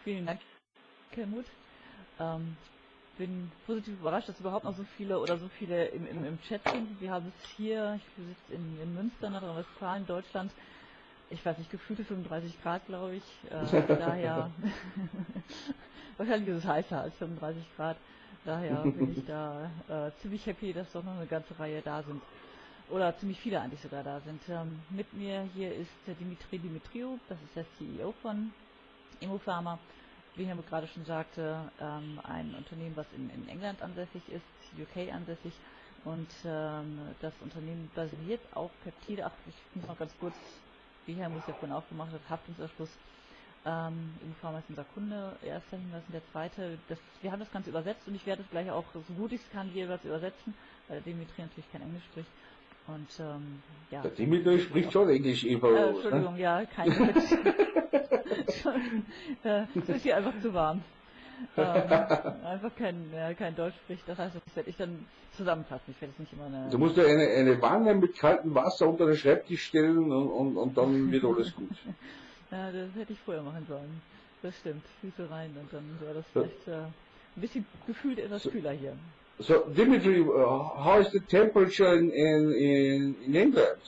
Vielen Dank, Helmut. Bin positiv überrascht, dass überhaupt noch so viele im Chat sind. Wir haben es hier, ich sitze in Münster, Nordrhein-Westfalen, Deutschland. Ich weiß nicht, gefühlte 35 Grad, glaube ich. Daher, wahrscheinlich ist es heißer als 35 Grad. Daher bin ich da ziemlich happy, dass doch noch eine ganze Reihe da sind. Oder ziemlich viele eigentlich sogar da sind. Mit mir hier ist Dimitriou, das ist der CEO von ImmuPharma. Wie Helmut gerade schon sagte, ein Unternehmen, was in England ansässig ist, UK ansässig. Und das Unternehmen basiert auf Peptide. Ach, ich muss noch ganz kurz, wie Helmut es ja vorhin auch gemacht hat, Haftungsausschluss. ImmuPharma ist unser Kunde, erster Hinweis und der zweite. Wir haben das Ganze übersetzt und ich werde es gleich auch, so gut ich es kann, jeweils übersetzen, weil der Dimitri natürlich kein Englisch spricht. Und ja. Der Dimitri spricht schon Englisch, Eva. Entschuldigung, ne? Ja, kein Deutsch. Es ist hier einfach zu warm. Einfach kein Deutsch spricht, das heißt, das werde ich dann zusammenfassen. Ich werde es nicht immer Du musst ja eine Wanne mit kaltem Wasser unter den Schreibtisch stellen und dann wird alles gut. Ja, das hätte ich vorher machen sollen. Das stimmt. Füße rein und dann wäre das vielleicht ein bisschen gefühlt etwas kühler hier. So, Dimitri, how is the temperature in England?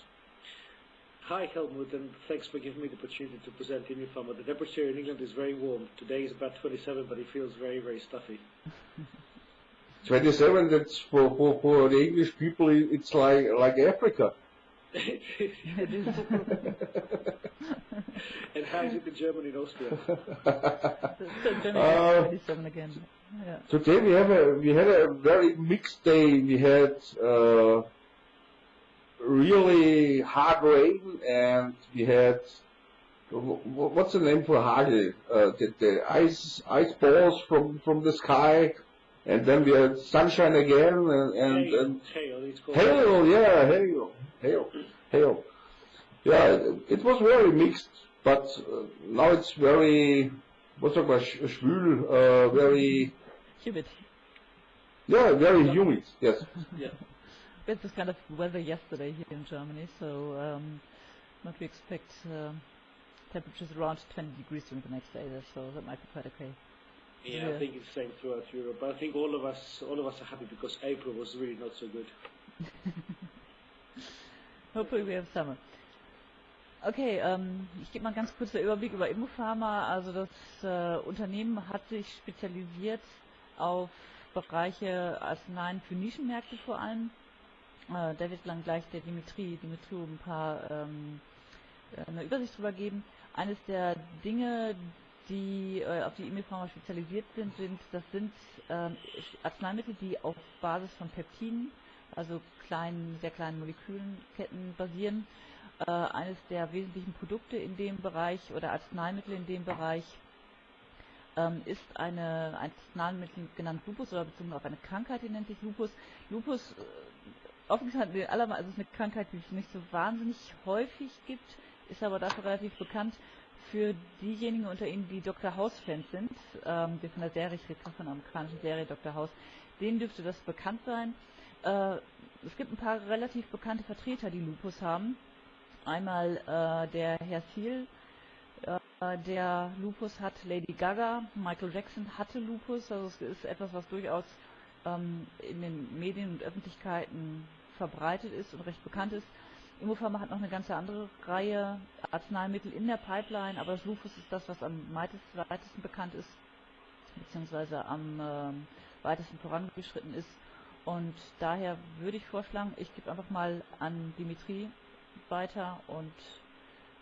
Hi Helmut, and thanks for giving me the opportunity to present ImmuPharma. The temperature in England is very warm. Today is about 27, but it feels very, very stuffy. 27, that's for the English people, it's like Africa. It is. And how is it in Germany and Austria? Germany again. Yeah. Today we had a very mixed day. We had really hard rain, and we had what's the name for hagel? The ice balls from the sky, and then we had sunshine again, and hail. It's called hail. Yeah, hail. Yeah, it was very mixed, but now it's very schwül, very humid. Yeah, very humid. Yes. Yeah. It's this kind of weather yesterday here in Germany, so what we expect temperatures around 20 degrees during the next day, so that might be quite okay. Yeah, I think it's the same throughout Europe. But I think all of us are happy because April was really not so good. Hopefully we have summer. Okay, ich gebe mal einen ganz kurzen Überblick über ImmuPharma. Also das Unternehmen hat sich spezialisiert auf Bereiche Arzneien für Nischenmärkte vor allem. Da wird dann gleich der Dimitriou ein paar eine Übersicht drüber geben. Eines der Dinge, die auf die ImmuPharma spezialisiert sind Arzneimittel, die auf Basis von Peptiden, also sehr kleinen Molekülketten basieren. Eines der wesentlichen Produkte in dem Bereich oder Arzneimittel in dem Bereich ist ein Arzneimittel genannt Lupus oder bezogen auf eine Krankheit, die nennt sich Lupus. Lupus offen gesagt, also ist eine Krankheit, die es nicht so wahnsinnig häufig gibt, ist aber dafür relativ bekannt für diejenigen unter Ihnen, die Dr. House-Fans sind, die von der Serie, ich rede von der amerikanischen Serie Dr. House, denen dürfte das bekannt sein. Es gibt ein paar relativ bekannte Vertreter, die Lupus haben. Einmal der Herr Thiel, der Lupus hat, Lady Gaga, Michael Jackson hatte Lupus, also es ist etwas, was durchaus in den Medien und Öffentlichkeiten verbreitet ist und recht bekannt ist. ImmuPharma hat noch eine ganze andere Reihe Arzneimittel in der Pipeline, aber das Lupus ist das, was am weitesten bekannt ist, beziehungsweise am weitesten vorangeschritten ist. Und daher würde ich vorschlagen, ich gebe einfach mal an Dimitri weiter und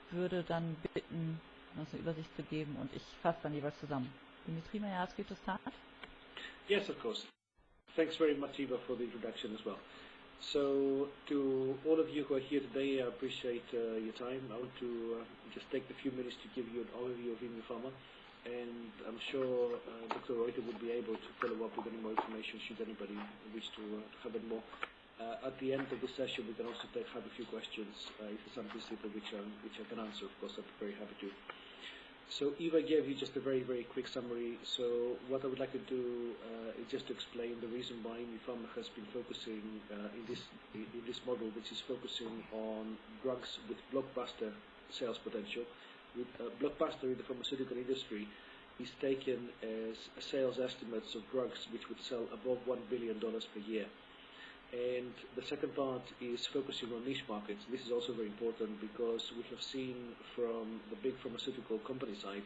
würde dann bitten, uns eine Übersicht zu geben und ich fasse dann jeweils zusammen. Dimitri, may I ask you to start? Yes, of course. Thanks very much, Eva, for the introduction as well. So, to all of you who are here today, I appreciate your time. I want to just take a few minutes to give you an overview of ImmuPharma, and I'm sure Dr. Reuter would be able to follow up with any more information should anybody wish to have it more. At the end of the session, we can also have a few questions if there's something simple which I can answer. Of course, I'd be very happy to. So Eva gave you just a very, very quick summary. So what I would like to do is just to explain the reason why ImmuPharma has been focusing in this model, which is focusing on drugs with blockbuster sales potential, blockbuster in the pharmaceutical industry is taken as sales estimates of drugs which would sell above $1 billion per year. And the second part is focusing on niche markets. This is also very important because we have seen from the big pharmaceutical company side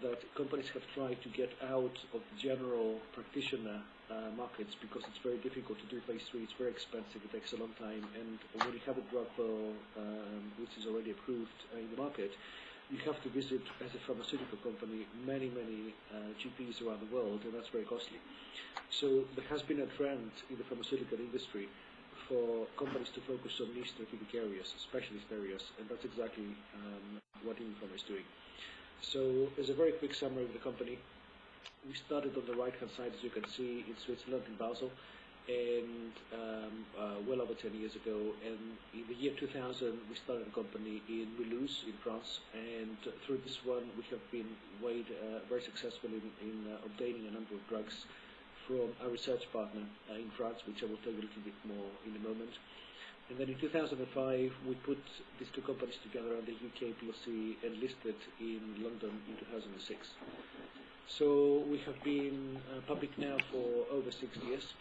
that companies have tried to get out of the general practitioner markets because it's very difficult to do phase 3, it's very expensive, it takes a long time, and when you have a drug which is already approved in the market, you have to visit as a pharmaceutical company many GPs around the world, and that's very costly. So there has been a trend in the pharmaceutical industry for companies to focus on niche therapeutic areas, specialist areas, and that's exactly what ImmuPharma is doing. So as a very quick summary of the company, we started on the right-hand side, as you can see, in Switzerland, in Basel, and well over 10 years ago. And in the year 2000, we started a company in Mulhouse, in France, and through this one, we have been very successful in obtaining a number of drugs from a research partner in France, which I will tell you a little bit more in a moment. And then in 2005, we put these two companies together under UK PLC and listed in London in 2006. So we have been public now for over 6 years.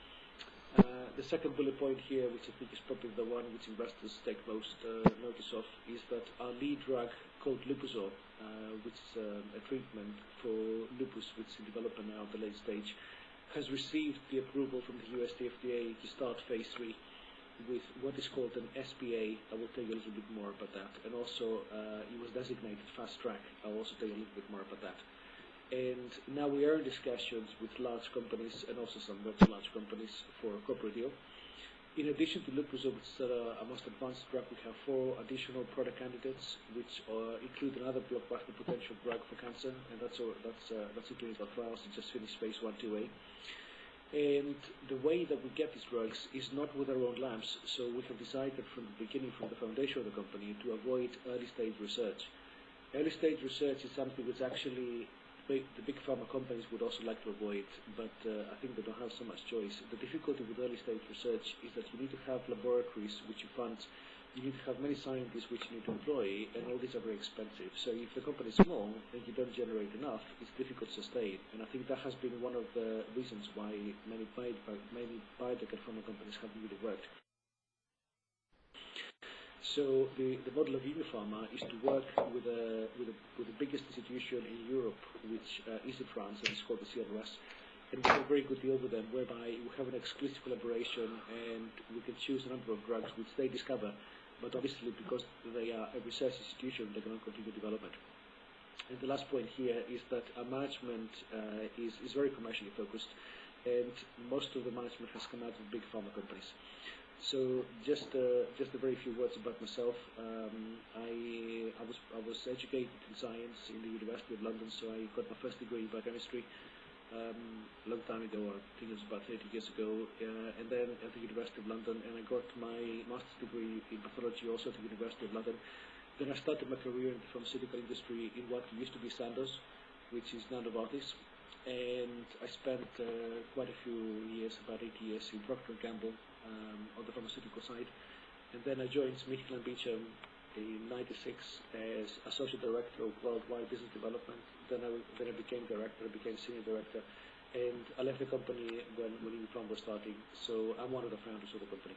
The second bullet point here, which I think is probably the one which investors take most notice of, is that our lead drug called Lupuzor, which is a treatment for lupus, which is in development now at the late stage, has received the approval from the US FDA to start phase 3 with what is called an SPA. I will tell you a little bit more about that. And also, it was designated fast track. I'll also tell you a little bit more about that. And now we are in discussions with large companies and also some not so large companies for a corporate deal. In addition to Lupuzor, which is a most advanced drug, we have 4 additional product candidates, which include another blockbuster potential drug for cancer, and that's in clinical trials. It just finished phase 1/2A. And the way that we get these drugs is not with our own labs, so we have decided from the beginning, from the foundation of the company, to avoid early-stage research. Early-stage research is something which actually the big pharma companies would also like to avoid, but I think they don't have so much choice. The difficulty with early-stage research is that you need to have laboratories which you fund, you need to have many scientists which you need to employ, and all these are very expensive. So if the company is small and you don't generate enough, it's difficult to sustain. And I think that has been one of the reasons why many biotech and pharma companies haven't really worked. So the model of ImmuPharma is to work with the biggest institution in Europe, which is in France, and it's called the CNRS. And we have a very good deal with them, whereby we have an exclusive collaboration and we can choose a number of drugs which they discover, but obviously because they are a research institution, they cannot continue development. And the last point here is that our management is very commercially focused, and most of the management has come out of big pharma companies. So just a very few words about myself. I was educated in science in the University of London, so I got my first degree in biochemistry a long time ago. I think it was about 30 years ago, and then at the University of London, and I got my master's degree in pathology also at the University of London. Then I started my career in the pharmaceutical industry in what used to be Sandoz, which is now Novartis, and I spent quite a few years, about 8 years, in Procter & Gamble on the pharmaceutical side, and then I joined Smith & Beecham in '96 as Associate Director of Worldwide Business Development. Then I became Director, I became Senior Director, and I left the company when ImmuPharma was starting, so I'm one of the founders of the company.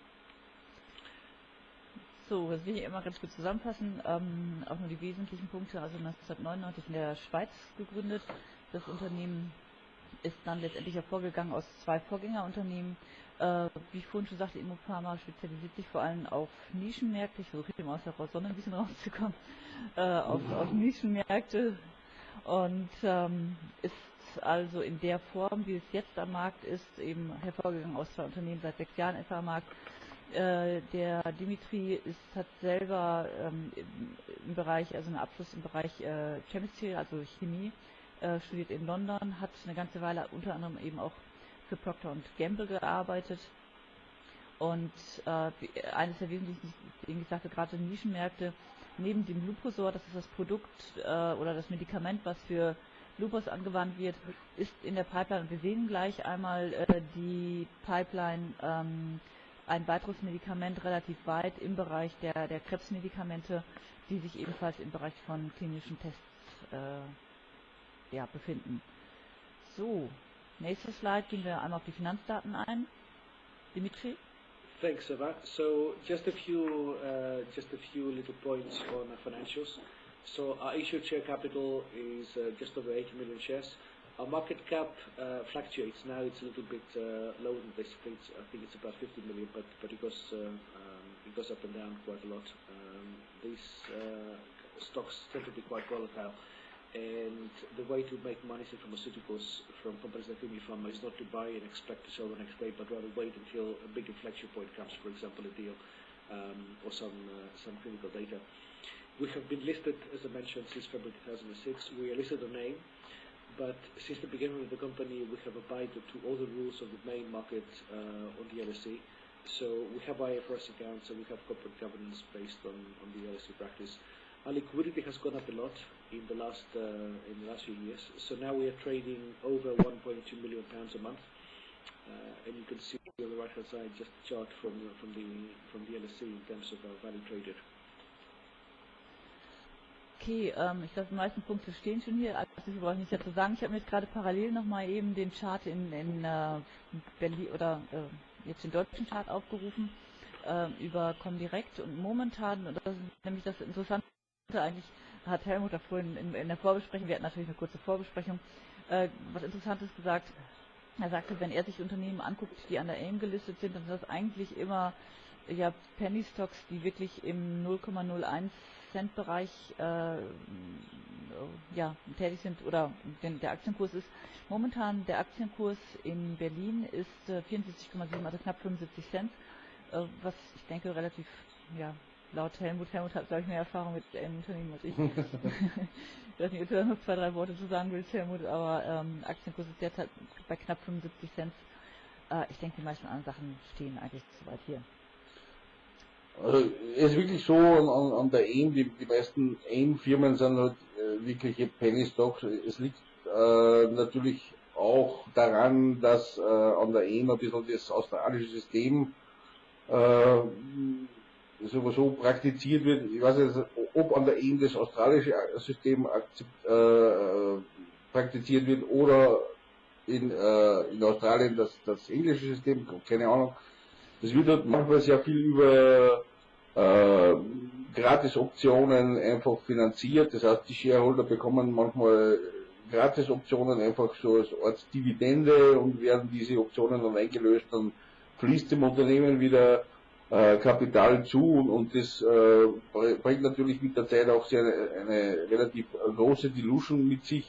So, das will ich immer ganz kurz zusammenfassen, auch nur die wesentlichen Punkte. Also 1999 in der Schweiz gegründet. Das Unternehmen ist dann letztendlich hervorgegangen aus 2 Vorgängerunternehmen. Wie ich vorhin schon sagte, ImmuPharma spezialisiert sich vor allem auf Nischenmärkte. Ich versuche hier mal aus der Sonne ein bisschen rauszukommen. Auf Nischenmärkte und ist also in der Form, wie es jetzt am Markt ist, eben hervorgegangen aus 2 Unternehmen, seit 6 Jahren etwa am Markt. Der Dimitri hat selber im Bereich, also einen Abschluss im Bereich Chemistry, also Chemie, studiert in London, hat eine ganze Weile unter anderem eben auch für Procter & Gamble gearbeitet und eines der wesentlichen, wie ich sagte, gerade Nischenmärkte, neben dem Lupuzor, das ist das Produkt oder das Medikament, was für Lupus angewandt wird, ist in der Pipeline, und wir sehen gleich einmal die Pipeline ein weiteres Medikament relativ weit im Bereich der Krebsmedikamente, die sich ebenfalls im Bereich von klinischen Tests befinden. So, nächste Slide, gehen wir einmal auf die Finanzdaten ein. Dimitri? Thanks, Eva. So just a few little points on our financials. So our issued share capital is just over 80 million shares. Our market cap fluctuates. Now it's a little bit lower than this. I think it's about 50 million, but it goes up and down quite a lot. These stocks tend to be quite volatile, and the way to make money in pharmaceuticals from companies like ImmuPharma is not to buy and expect to sell the next day, but rather wait until a big inflection point comes, for example, a deal or some clinical data. We have been listed, as I mentioned, since February 2006. We are listed on AIM, but since the beginning of the company, we have abided to all the rules of the main market on the LSE. So we have IFRS accounts, and we have corporate governance based on the LSE practice. Our liquidity has gone up a lot in the last few years. So now we are trading over 1.2 million pounds a month, and you can see on the right-hand side just a chart from the LSE in terms of our value traded. Okay, ich glaube, die meisten Punkte stehen schon hier, also ich brauche nicht dazu sagen. Ich habe mir jetzt gerade parallel nochmal eben den Chart in Berlin oder jetzt den deutschen Chart aufgerufen über Comdirect, und momentan, und das ist nämlich das Interessante, eigentlich hat Helmut da vorhin in der Vorbesprechung, wir hatten natürlich eine kurze Vorbesprechung, was Interessantes gesagt. Er sagte, wenn er sich Unternehmen anguckt, die an der AIM gelistet sind, dann sind das eigentlich immer Penny Stocks, die wirklich im 0,01 Cent Bereich tätig sind, oder der Aktienkurs ist. Momentan der Aktienkurs in Berlin ist 74,7, also knapp 75 Cent, was ich denke relativ, laut Helmut hat, glaube ich, mehr Erfahrung mit Unternehmen als ich. Ich weiß nicht, ob du da noch 2, 3 Worte zu sagen willst, Helmut, aber Aktienkurs ist derzeit bei knapp 75 Cent. Ich denke, die meisten anderen Sachen stehen eigentlich soweit hier. Also es ist wirklich so, an der AIM, die meisten AIM-Firmen sind halt wirkliche Penny Stocks. Es liegt natürlich auch daran, dass an der AIM ein bisschen das australische System sowieso praktiziert wird. Ich weiß nicht, ob an der AIM das australische System praktiziert wird oder in Australien das englische System, keine Ahnung. Das wird dort manchmal sehr viel über Gratis-Optionen einfach finanziert. Das heißt, die Shareholder bekommen manchmal Gratis-Optionen einfach so als Art Dividende, und werden diese Optionen dann eingelöst, dann fließt dem Unternehmen wieder Kapital zu, und das bringt natürlich mit der Zeit auch eine relativ große Dilution mit sich.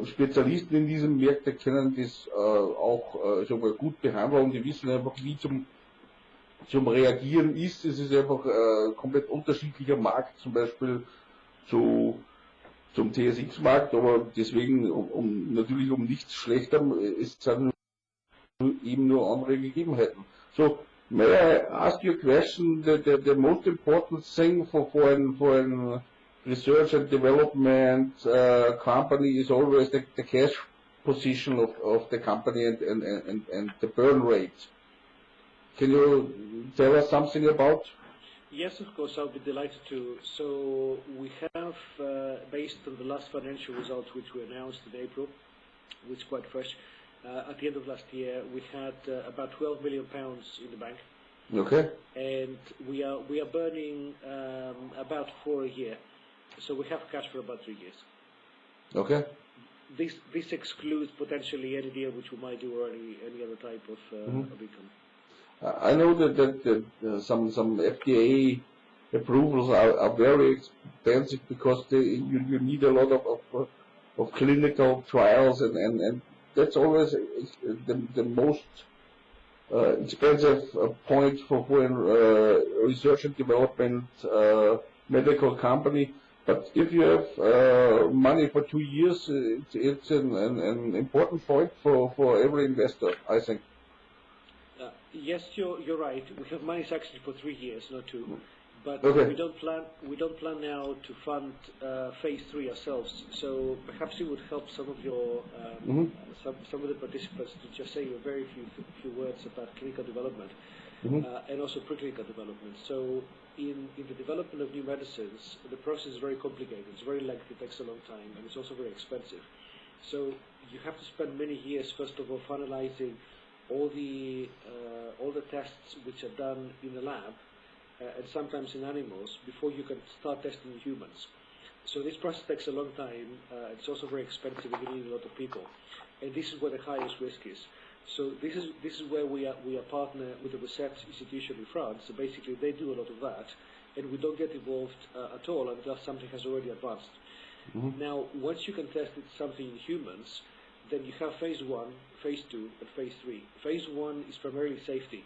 Spezialisten in diesem Märkte können das auch sogar gut behandeln, und die wissen einfach, wie zum Reagieren ist. Es ist einfach komplett unterschiedlicher Markt, zum Beispiel zum TSX-Markt, aber deswegen natürlich um nichts schlechter, es sind eben nur andere Gegebenheiten. So, may I ask you a question? The most important thing for an research and development company is always the cash position of the company and the burn rate. Can you tell us something about? Yes, of course, I'll be delighted to. So we have, based on the last financial results which were announced in April, which is quite fresh, at the end of last year we had about 12 million pounds in the bank. Okay. And we are burning about 4 a year. So we have cash for about 3 years. Okay. This excludes potentially any deal which we might do, or any other type of income. I know that some FDA approvals are very expensive because you need a lot of clinical trials, and that's always the most expensive point for a research and development medical company. But if you have money for 2 years, it's an important point for every investor, I think. Yes, you're right. We have money actually for 3 years, not 2. But okay. we don't plan now to fund phase 3 ourselves. So perhaps it would help some of your some of the participants to just say a very few words about clinical development. and also preclinical development. So in the development of new medicines, the process is very complicated. It's very lengthy, it takes a long time, and it's also very expensive. So you have to spend many years, first of all, finalizing all the tests which are done in the lab, and sometimes in animals, before you can start testing in humans. So this process takes a long time. It's also very expensive, and you need a lot of people. And this is where the highest risk is. So this is where we are partner with a research institution in France. So basically, they do a lot of that, and we don't get involved at all until something has already advanced. Now, once you can test something in humans, then you have phase 1, phase 2, and phase 3. Phase 1 is primarily safety.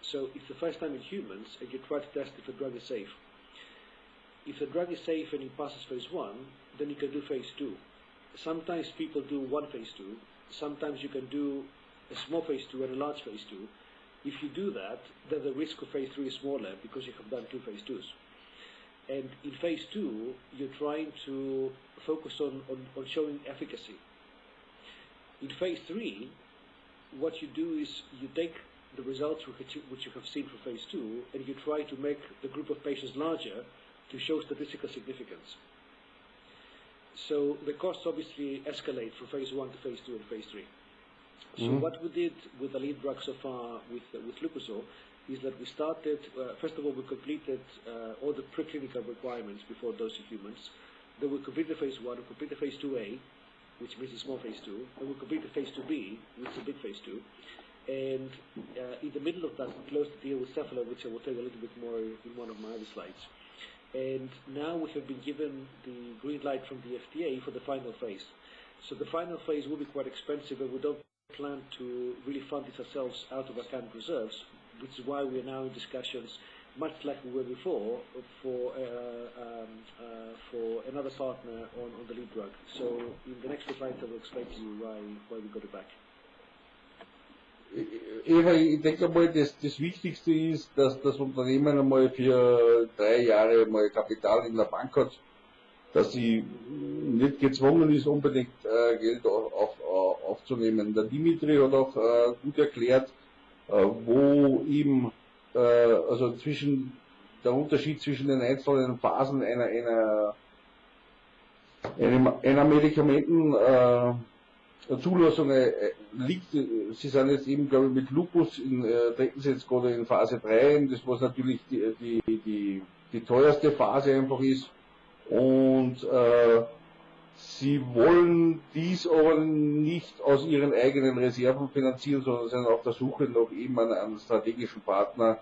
So it's the first time in humans, and you try to test if the drug is safe. If the drug is safe and it passes phase 1, then you can do phase 2. Sometimes people do one phase 2. Sometimes you can do a small phase 2 and a large phase 2. If you do that, then the risk of phase 3 is smaller because you have done 2 phase 2s. And in phase 2, you're trying to focus on showing efficacy. In phase 3, what you do is you take the results which you have seen for phase 2 and you try to make the group of patients larger to show statistical significance. So the costs obviously escalate from phase 1 to phase 2 and phase 3. So what we did with the lead drug so far with Lupuzol is that we started, first of all, we completed all the preclinical requirements before dosing humans. Then we completed phase 1, we completed phase 2A, which means a small phase 2, and we completed phase 2B, which is a big phase 2. And in the middle of that, we closed the deal with Cephalon, which I will tell you a little bit more in one of my other slides. And now we have been given the green light from the FDA for the final phase. So the final phase will be quite expensive, and we don't plan to really fund this ourselves out of our current reserves, which is why we are now in discussions, much like we were before, for another partner on the lead drug. So in the next slide, I will explain to you why we got it back. Eva, ich denke mal, das Wichtigste ist, dass das Unternehmen einmal für 3 Jahre mal Kapital in der Bank hat, dass sie nicht gezwungen ist, unbedingt Geld aufzunehmen. Der Dimitri hat auch gut erklärt, wo ihm also der Unterschied zwischen den einzelnen Phasen einer Medikamenten Zulassung liegt. Sie sind jetzt eben, glaube ich, mit Lupus treten Sie jetzt gerade in Phase 3 ein, das was natürlich die teuerste Phase einfach ist. Und Sie wollen dies aber nicht aus Ihren eigenen Reserven finanzieren, sondern sind auf der Suche nach eben einem strategischen Partner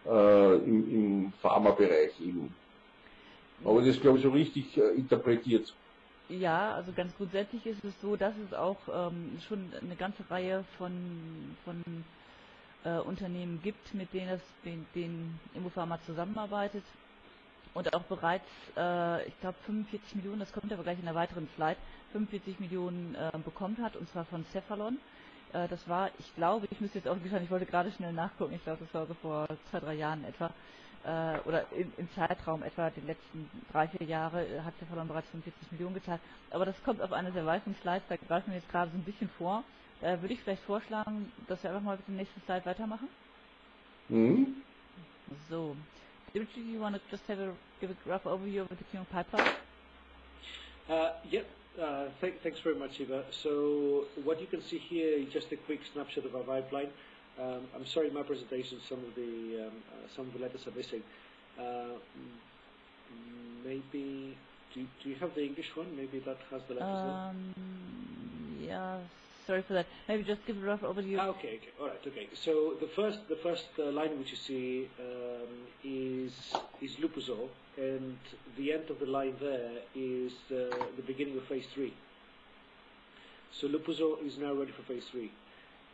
im Pharmabereich eben. Aber das, glaube ich, so richtig interpretiert. Ja, also ganz grundsätzlich ist es so, dass es auch schon eine ganze Reihe von Unternehmen gibt, mit denen ImmuPharma zusammenarbeitet und auch bereits, ich glaube 45 Millionen, das kommt aber gleich in der weiteren Slide, 45 Millionen bekommen hat, und zwar von Cephalon. Das war, ich glaube, ich müsste jetzt auch geschaut, ich wollte gerade schnell nachgucken, ich glaube, das war so vor 2-3 Jahren etwa, oder im Zeitraum etwa den letzten 3-4 Jahre hat Cephalon bereits 45 Millionen gezahlt. Aber das kommt auf eine der weiteren Slides, da greifen wir jetzt gerade so ein bisschen vor. Würde ich vielleicht vorschlagen, dass wir einfach mal mit dem nächsten Slide weitermachen? So. Dimitri, you want to just give a rough overview of the current pipeline? Thanks very much, Eva. So what you can see here is just a quick snapshot of our pipeline. I'm sorry, in my presentation, some of the letters are missing. Maybe do you have the English one? Maybe that has the letters there. Yeah, sorry for that. Maybe just give a rough overview. Okay, all right, okay. So the first line which you see is Lupuzol, and the end of the line there is the beginning of phase 3. So Lupuzol is now ready for phase 3.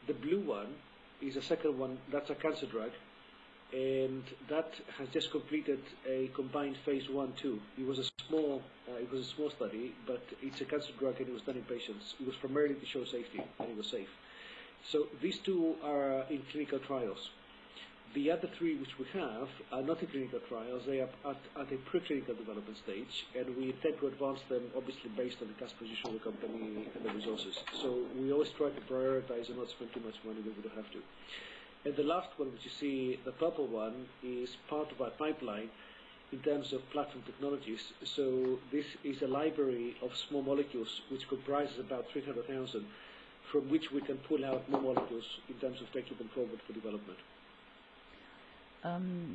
The blue one is a second one, that's a cancer drug, and that has just completed a combined phase 1/2. It was a small study, but it's a cancer drug and it was done in patients. It was primarily to show safety, and it was safe. So these two are in clinical trials. The other 3 which we have are not in clinical trials. They are at a preclinical development stage, and we intend to advance them obviously based on the cash position of the company and the resources. So we always try to prioritize and not spend too much money when we don't have to. And the last one, which you see, the purple one, is part of our pipeline in terms of platform technologies. So this is a library of small molecules which comprises about 300,000, from which we can pull out more molecules in terms of taking them forward for development.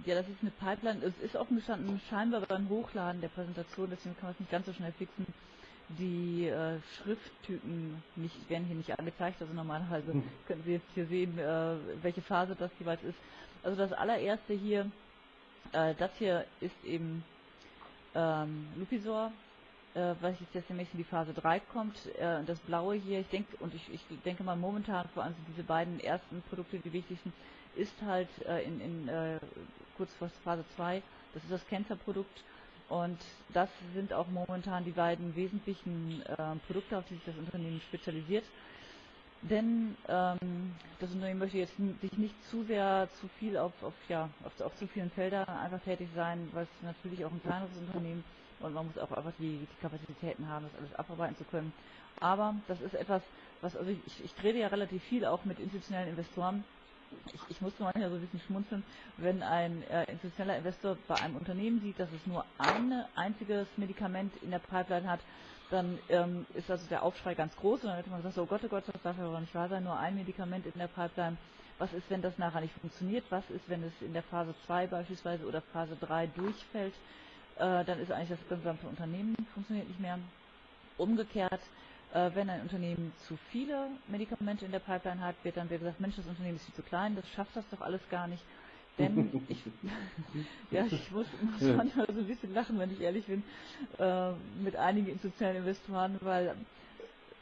Ja, das ist eine Pipeline. Es ist offen gestanden, scheinbar beim Hochladen der Präsentation, deswegen kann man es nicht ganz so schnell fixen. Die Schrifttypen werden hier nicht angezeigt, also normalerweise können Sie jetzt hier sehen, welche Phase das jeweils ist. Also das allererste hier, das hier ist eben Lupisor, was jetzt demnächst in die Phase 3 kommt. Das blaue hier, ich denke mal momentan vor allem diese beiden ersten Produkte, die wichtigsten, ist halt kurz vor Phase 2, das ist das Cancer-Produkt. Und das sind auch momentan die beiden wesentlichen Produkte, auf die sich das Unternehmen spezialisiert. Denn das Unternehmen möchte jetzt sich nicht zu sehr zu viel auf zu vielen Feldern einfach tätig sein, weil es natürlich auch ein kleineres Unternehmen und man muss auch einfach die Kapazitäten haben, das alles abarbeiten zu können. Aber das ist etwas, was, also ich rede ja relativ viel auch mit institutionellen Investoren. Ich musste manchmal so ein bisschen schmunzeln, wenn ein institutioneller Investor bei einem Unternehmen sieht, dass es nur ein einziges Medikament in der Pipeline hat, dann ist also der Aufschrei ganz groß und dann hätte man gesagt, oh Gott, das darf aber nicht wahr sein, nur ein Medikament in der Pipeline. Was ist, wenn das nachher nicht funktioniert? Was ist, wenn es in der Phase 2 beispielsweise oder Phase 3 durchfällt? Dann ist eigentlich das gesamte Unternehmen funktioniert nicht mehr. Umgekehrt, wenn ein Unternehmen zu viele Medikamente in der Pipeline hat, wird dann gesagt, Mensch, das Unternehmen ist viel zu klein, das schafft das doch alles gar nicht. Denn ich muss manchmal so ein bisschen lachen, wenn ich ehrlich bin, mit einigen institutionellen Investoren, weil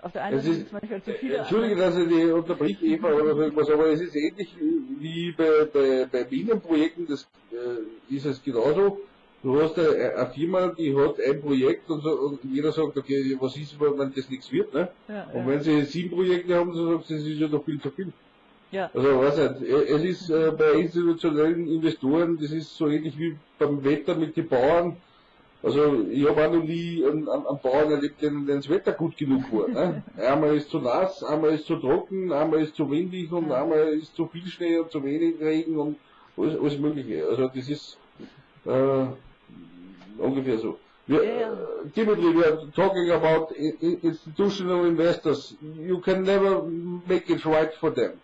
auf der einen Seite sind es manchmal zu viele. Entschuldige, dass ich die unterbricht, Eva, oder so irgendwas, aber es ist ähnlich wie bei Bienenprojekten, das ist es genauso. Du hast eine Firma, die hat ein Projekt und jeder sagt, okay, was ist, wenn das nichts wird, ne? Ja, und wenn sie 7 Projekte haben, so sagt sie, das ist ja doch viel zu viel. Ja. Also, weiß nicht, es ist bei institutionellen Investoren, das ist so ähnlich wie beim Wetter mit den Bauern. Also, ich habe auch noch nie einen Bauern erlebt, dem das Wetter gut genug war. Ne? Einmal ist zu nass, einmal ist zu trocken, einmal ist zu windig und einmal ist zu viel Schnee und zu wenig Regen und alles Mögliche. Also, das ist ungefähr so. Dimitri, we are talking about institutional investors. You can never make it right for them.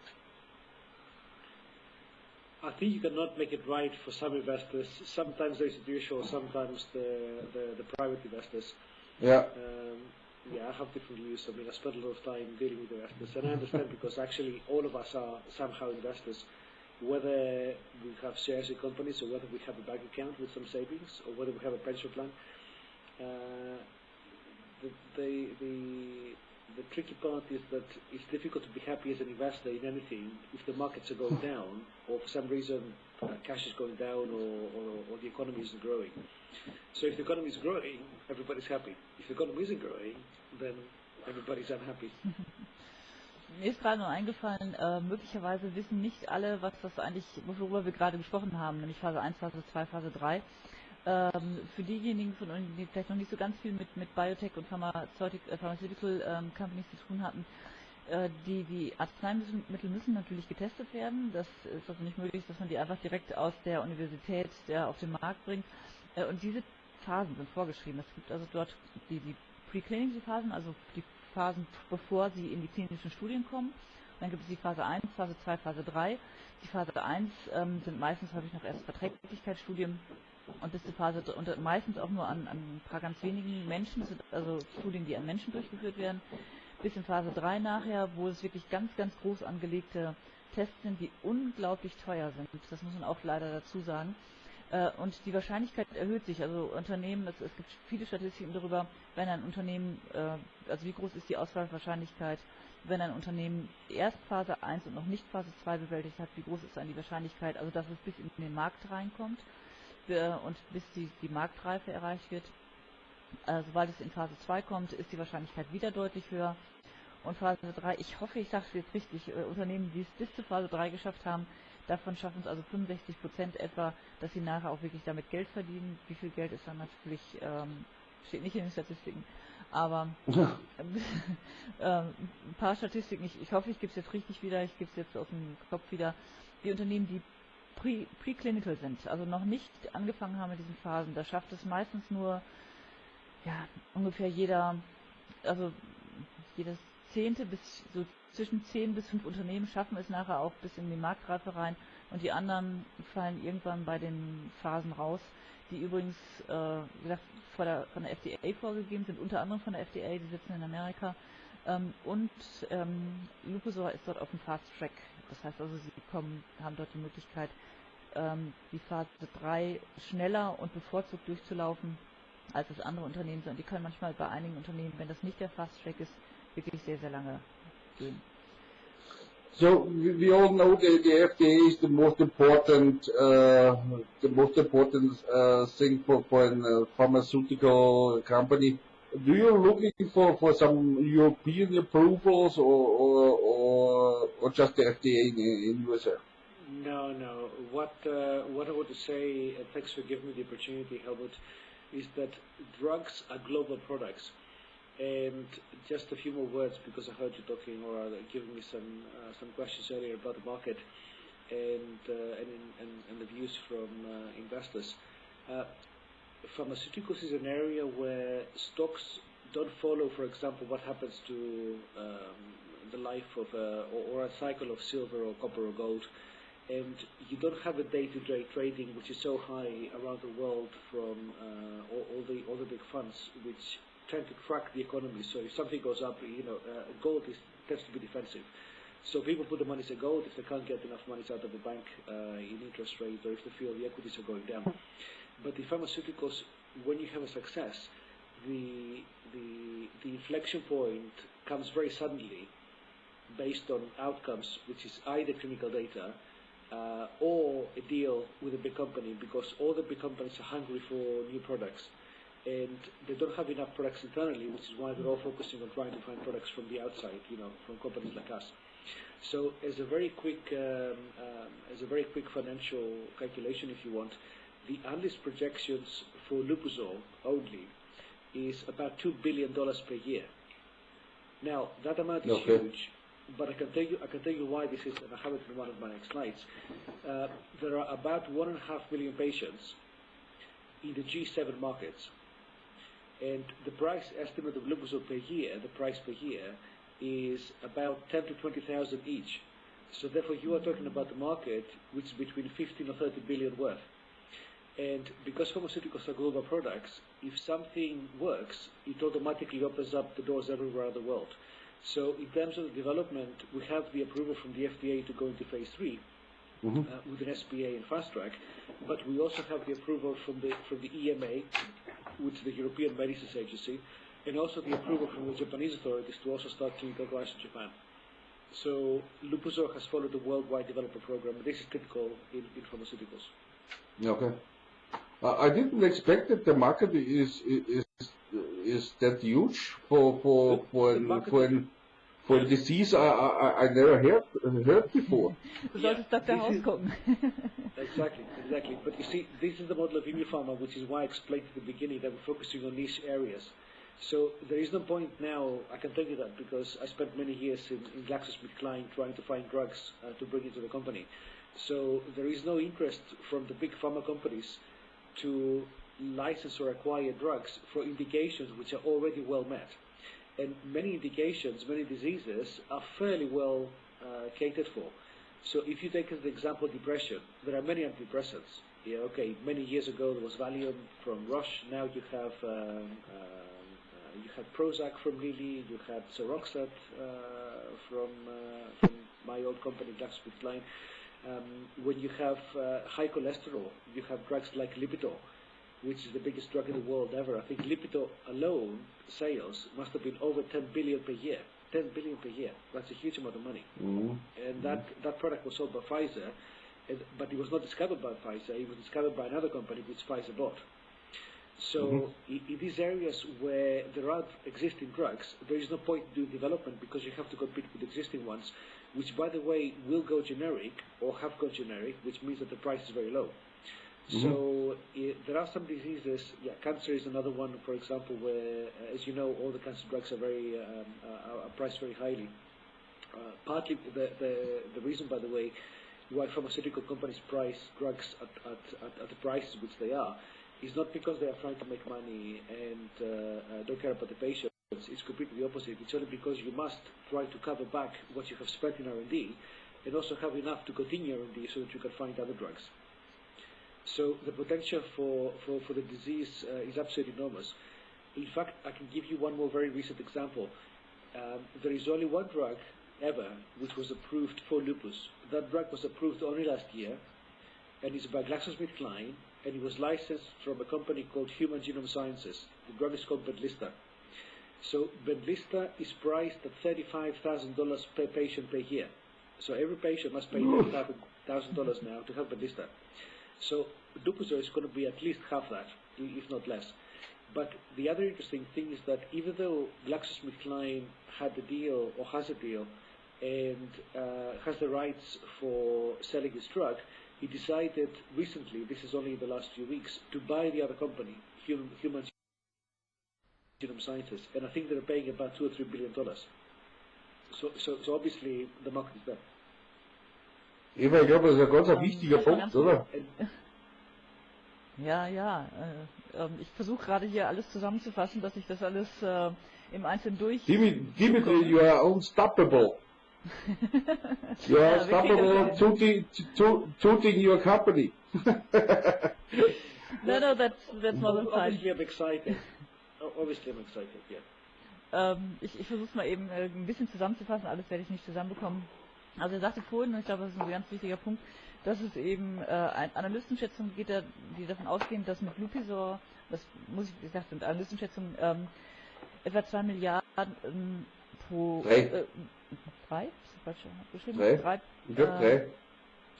I think you cannot make it right for some investors. Sometimes the institutional, sometimes the private investors. Yeah. I have different views. I mean, I spent a lot of time dealing with investors, and I understand because actually all of us are somehow investors. Whether we have shares in companies or whether we have a bank account with some savings or whether we have a pension plan. The tricky part is that it's difficult to be happy as an investor in anything if the markets are going down or for some reason cash is going down or the economy isn't growing. So if the economy is growing, everybody's happy. If the economy isn't growing, then everybody's unhappy. Mir ist gerade noch eingefallen, möglicherweise wissen nicht alle, was das eigentlich, worüber wir gerade gesprochen haben, nämlich Phase 1, Phase 2, Phase 3. Für diejenigen von uns, die vielleicht noch nicht so ganz viel mit Biotech und Pharmaceutical Companies zu tun hatten, die Arzneimittel müssen natürlich getestet werden. Das ist also nicht möglich, dass man die einfach direkt aus der Universität auf den Markt bringt. Und diese Phasen sind vorgeschrieben. Es gibt also dort die Preclinical-Phasen, also die Phasen, bevor sie in die klinischen Studien kommen. Dann gibt es die Phase 1, Phase 2, Phase 3. Die Phase 1 sind meistens häufig noch erst Verträglichkeitsstudien und bis zur Phase und meistens auch nur an ein paar ganz wenigen Menschen, also Studien, die an Menschen durchgeführt werden, bis in Phase 3 nachher, wo es wirklich ganz, ganz groß angelegte Tests sind, die unglaublich teuer sind. Das muss man auch leider dazu sagen. Und die Wahrscheinlichkeit erhöht sich. Also Unternehmen, es gibt viele Statistiken darüber, wenn ein Unternehmen, also wie groß ist die Ausfallwahrscheinlichkeit, wenn ein Unternehmen erst Phase 1 und noch nicht Phase 2 bewältigt hat, wie groß ist dann die Wahrscheinlichkeit, also dass es bis in den Markt reinkommt und bis die Marktreife erreicht wird. Sobald es in Phase 2 kommt, ist die Wahrscheinlichkeit wieder deutlich höher. Und Phase 3, ich hoffe, ich sage es jetzt richtig, Unternehmen, die es bis zur Phase 3 geschafft haben, davon schaffen es also 65% etwa, dass sie nachher auch wirklich damit Geld verdienen. Wie viel Geld ist dann natürlich, steht nicht in den Statistiken, aber ein paar Statistiken, ich hoffe, ich gebe es jetzt richtig wieder, ich gebe es jetzt aus dem Kopf wieder. die Unternehmen, die preclinical sind, also noch nicht angefangen haben mit diesen Phasen, da schafft es meistens nur ungefähr jedes 10. bis so zwischen 10 bis 5 Unternehmen schaffen es nachher auch bis in die Marktreife rein und die anderen fallen irgendwann bei den Phasen raus, die übrigens wie gesagt, von der FDA vorgegeben sind, unter anderem von der FDA, die sitzen in Amerika und Lupusor ist dort auf dem Fast Track, das heißt also sie haben dort die Möglichkeit die Phase 3 schneller und bevorzugt durchzulaufen als das andere Unternehmen sind. Die können manchmal bei einigen Unternehmen, wenn das nicht der Fast Track ist, wirklich sehr, sehr lange gehen. So we all know that the FDA is the most important thing for a pharmaceutical company. Do you looking for some European approvals or just the FDA in USA? No. What I want to say, and thanks for giving me the opportunity, Helmut, is that drugs are global products. And just a few more words, because I heard you talking or giving me some questions earlier about the market and the views from investors. Pharmaceuticals is an area where stocks don't follow, for example, what happens to the life of or a cycle of silver or copper or gold. And you don't have a day-to-day trading which is so high around the world from all the big funds which tend to track the economy. So if something goes up, gold tends to be defensive. So people put the money in gold if they can't get enough money out of the bank in interest rate, or if they feel the equities are going down. But the pharmaceuticals, when you have a success, the inflection point comes very suddenly based on outcomes, which is either clinical data or a deal with a big company, because all the big companies are hungry for new products. And they don't have enough products internally, which is why they're all focusing on trying to find products from the outside, from companies like us. So as a very quick financial calculation, if you want, the analyst projections for Lupusol only is about $2 billion per year. Now that amount is huge, but I can tell you why this is, and I have it in one of my next slides. There are about 1.5 million patients in the G7 markets. And the price estimate of Lupusol per year, the price per year, is about 10 to 20,000 each. So therefore, you are talking about the market which is between 15 or 30 billion worth. And because pharmaceuticals are global products, if something works, it automatically opens up the doors everywhere in the world. So in terms of development, we have the approval from the FDA to go into phase 3 with an SPA and fast track, but we also have the approval from the EMA, which is the European Medicines Agency, and also the approval from the Japanese authorities to also start clinical trials in Japan. So Lupusor has followed the worldwide developer program. This is typical in pharmaceuticals. Okay. I didn't expect that the market is that huge for a disease I never heard before. Du solltest Dr. Haus gucken. Exactly. But you see, this is the model of ImmuPharma, which is why I explained at the beginning that we're focusing on niche areas. So there is no point now, I can tell you that, because I spent many years in GlaxoSmithKline trying to find drugs to bring into the company. So there is no interest from the big pharma companies to license or acquire drugs for indications which are already well met. And many indications, many diseases are fairly well catered for. So if you take as the example depression, there are many antidepressants. Yeah, okay, many years ago there was Valium from Roche. Now you have Prozac from Lilly. You have Seroxat from my old company, GlaxoSmithKline. When you have high cholesterol, you have drugs like Lipitor, which is the biggest drug in the world ever. I think Lipitor alone sales must have been over 10 billion per year. 10 billion per year. That's a huge amount of money. And that product was sold by Pfizer, but it was not discovered by Pfizer. It was discovered by another company which Pfizer bought. So in these areas where there are existing drugs, there is no point doing development because you have to compete with existing ones, which, by the way, will go generic or have gone generic, which means that the price is very low. So there are some diseases. Yeah, cancer is another one, for example, where, as you know, all the cancer drugs are are priced very highly. Partly the reason, by the way, why pharmaceutical companies price drugs at the prices which they are is not because they are trying to make money and don't care about the patients. It's completely the opposite. It's only because you must try to cover back what you have spent in R&D and also have enough to continue R&D so that you can find other drugs. So the potential for the disease is absolutely enormous. In fact, I can give you one more very recent example. There is only one drug ever which was approved for lupus. That drug was approved only last year, and it's by GlaxoSmithKline, and it was licensed from a company called Human Genome Sciences. The drug is called Benlysta. So Benlysta is priced at $35,000 per patient per year. So every patient must pay $10,000 now to have Benlysta. So lupus is going to be at least half that, if not less. But the other interesting thing is that even though GlaxoSmithKline had the deal, or has a deal, and has the rights for selling its drug, he decided recently, this is only in the last few weeks, to buy the other company, Human Genome Sciences, and I think they're paying about $2 or $3 billion. So obviously the market is there. Eva, ich glaube, das ist ein ganz wichtiger Punkt, oder? Ja. Ich versuche gerade hier alles zusammenzufassen, dass ich das alles im Einzelnen durch... Dimitri, you are unstoppable. You are unstoppable tooting your company. No, that's not the time. Obviously I'm excited. Yeah. Ich versuche es mal eben ein bisschen zusammenzufassen, alles werde ich nicht zusammenbekommen. Also er sagte vorhin, und ich glaube, das ist ein ganz wichtiger Punkt, dass es eben Analystenschätzungen gibt, die davon ausgehen, dass mit Lupizor, das muss ich gesagt, sind Analystenschätzungen, etwa 2 Milliarden pro... 3? Drei? Ich glaube 3.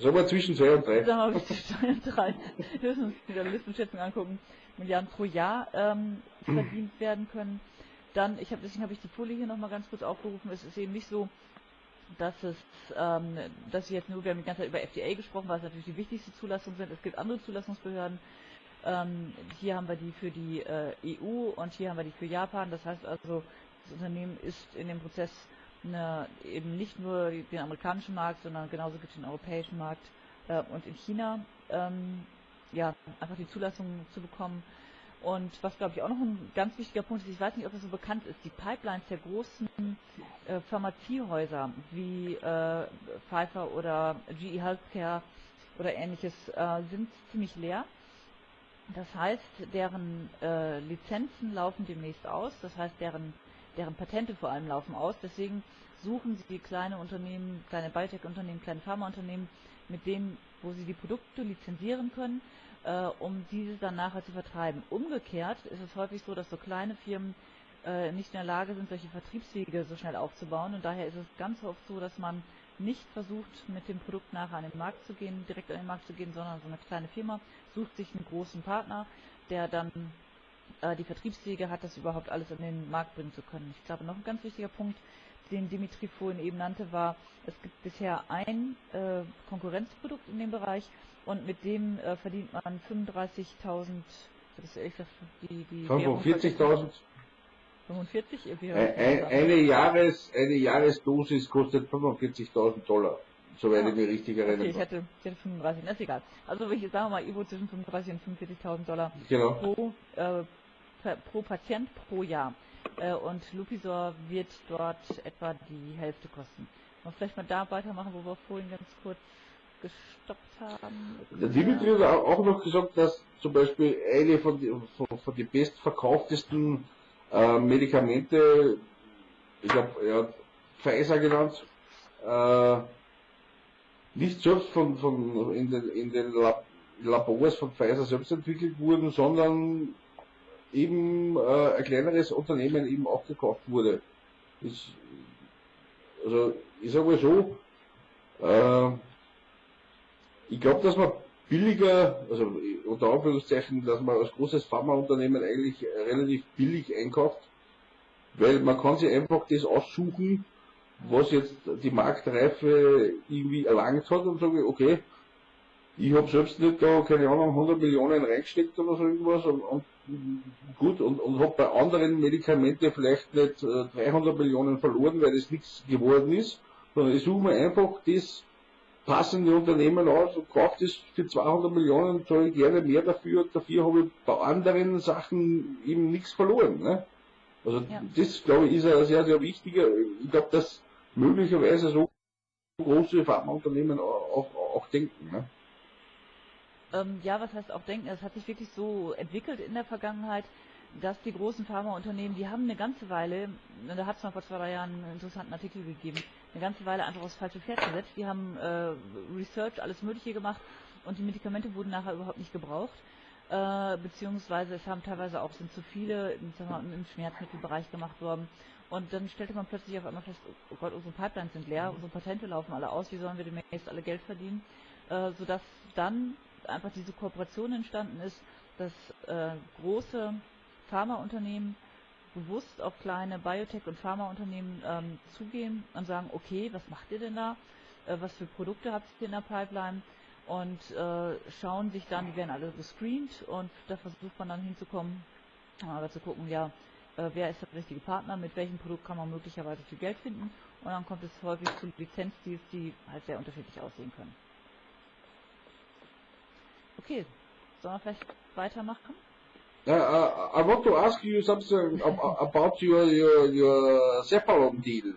Sagen wir zwischen 2 und 3. Sagen wir zwischen 2 und 3. Wir müssen uns die Analystenschätzungen angucken. Milliarden pro Jahr verdient werden können. Dann, deswegen habe ich die Folie hier nochmal ganz kurz aufgerufen, es ist eben nicht so, dass wir jetzt nur, wir haben die ganze Zeit über FDA gesprochen, weil es natürlich die wichtigste Zulassung sind. Es gibt andere Zulassungsbehörden. Hier haben wir die für die EU und hier haben wir die für Japan. Das heißt also, das Unternehmen ist in dem Prozess eben nicht nur den amerikanischen Markt, sondern genauso gibt es den europäischen Markt und in China einfach die Zulassung zu bekommen. Und was, glaube ich, auch noch ein ganz wichtiger Punkt ist, ich weiß nicht, ob das so bekannt ist, die Pipelines der großen Pharmaziehäuser wie Pfizer oder GE Healthcare oder ähnliches sind ziemlich leer. Das heißt, deren Lizenzen laufen demnächst aus, das heißt, deren Patente vor allem laufen aus. Deswegen suchen sie kleine Unternehmen, kleine Biotech-Unternehmen, kleine Pharmaunternehmen, mit denen, wo sie die Produkte lizenzieren können, um diese dann nachher zu vertreiben. Umgekehrt ist es häufig so, dass so kleine Firmen nicht in der Lage sind, solche Vertriebswege so schnell aufzubauen. Und daher ist es ganz oft so, dass man nicht versucht, mit dem Produkt nachher an den Markt zu gehen, direkt an den Markt zu gehen, sondern so eine kleine Firma sucht sich einen großen Partner, der dann die Vertriebswege hat, das überhaupt alles an den Markt bringen zu können. Ich glaube, noch ein ganz wichtiger Punkt, den Dimitri vorhin eben nannte, war, es gibt bisher ein Konkurrenzprodukt in dem Bereich und mit dem verdient man 35.000, das ist ehrlich gesagt die 45.000? 45? Eine Jahresdosis kostet $45.000, soweit ich mich richtig erinnere. Okay, ich hatte 35, das ist egal. Also wenn ich jetzt sagen wir mal Ivo zwischen 35.000 und $45.000 genau. pro Patient pro Jahr. Und Lupizor wird dort etwa die Hälfte kosten. Und vielleicht mal da weitermachen, wo wir vorhin ganz kurz gestoppt haben. Der Dimitri hat auch noch gesagt, dass zum Beispiel eine von den bestverkauftesten Medikamente, ich glaube, er hat Pfizer genannt, nicht selbst in den Labors von Pfizer selbst entwickelt wurden, sondern eben ein kleineres Unternehmen eben auch gekauft wurde. Also ich sage mal so, ich glaube, dass man billiger, also unter Anführungszeichen, dass man als großes Pharmaunternehmen eigentlich relativ billig einkauft, weil man kann sich einfach das aussuchen, was jetzt die Marktreife irgendwie erlangt hat und sagen, okay, ich habe selbst nicht da, keine Ahnung, 100 Millionen reingesteckt oder so irgendwas und gut und habe bei anderen Medikamenten vielleicht nicht 300 Millionen verloren, weil das nichts geworden ist, sondern ich suche mir einfach das passen die Unternehmen aus und kauft es für 200 Millionen, zahle ich gerne mehr dafür, dafür habe ich bei anderen Sachen eben nichts verloren. Ne? Also Ja. das, glaube ich, ist ein sehr, sehr wichtiger. Ich glaube, dass möglicherweise so große Pharmaunternehmen auch denken. Ne? Ja, was heißt auch denken? Es hat sich wirklich so entwickelt in der Vergangenheit, dass die großen Pharmaunternehmen, die haben eine ganze Weile, da hat es mal vor 2, 3 Jahren einen interessanten Artikel gegeben, eine ganze Weile einfach aufs falsche Pferd gesetzt. Die haben Research, alles Mögliche gemacht und die Medikamente wurden nachher überhaupt nicht gebraucht. Beziehungsweise es haben teilweise auch, sind zu viele im Schmerzmittelbereich gemacht worden. Und dann stellte man plötzlich auf einmal fest, oh Gott, unsere Pipelines sind leer, unsere Patente laufen alle aus, wie sollen wir demnächst alle Geld verdienen? Sodass dann einfach diese Kooperation entstanden ist, dass große Pharmaunternehmen bewusst auf kleine Biotech- und Pharmaunternehmen zugehen und sagen, okay, was macht ihr denn da? Was für Produkte habt ihr in der Pipeline? Und schauen sich dann, die werden alle gescreent und da versucht man dann hinzukommen, aber zu gucken, ja, wer ist der richtige Partner, mit welchem Produkt kann man möglicherweise viel Geld finden und dann kommt es häufig zu Lizenzdeals, die halt sehr unterschiedlich aussehen können. Okay, sollen wir vielleicht weitermachen? I want to ask you something about your Cephalon deal,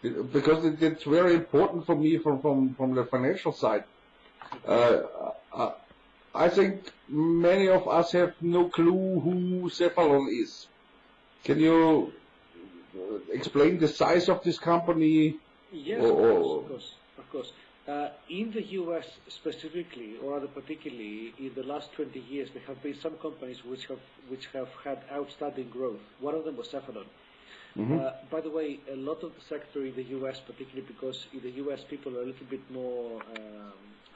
because it's very important for me from the financial side. I think many of us have no clue who Cephalon is. Can you explain the size of this company? Yes, of course. In the US specifically, or rather particularly, in the last 20 years, there have been some companies which have had outstanding growth. One of them was Cephalon. By the way, a lot of the sector in the US, particularly because in the US people are a little bit more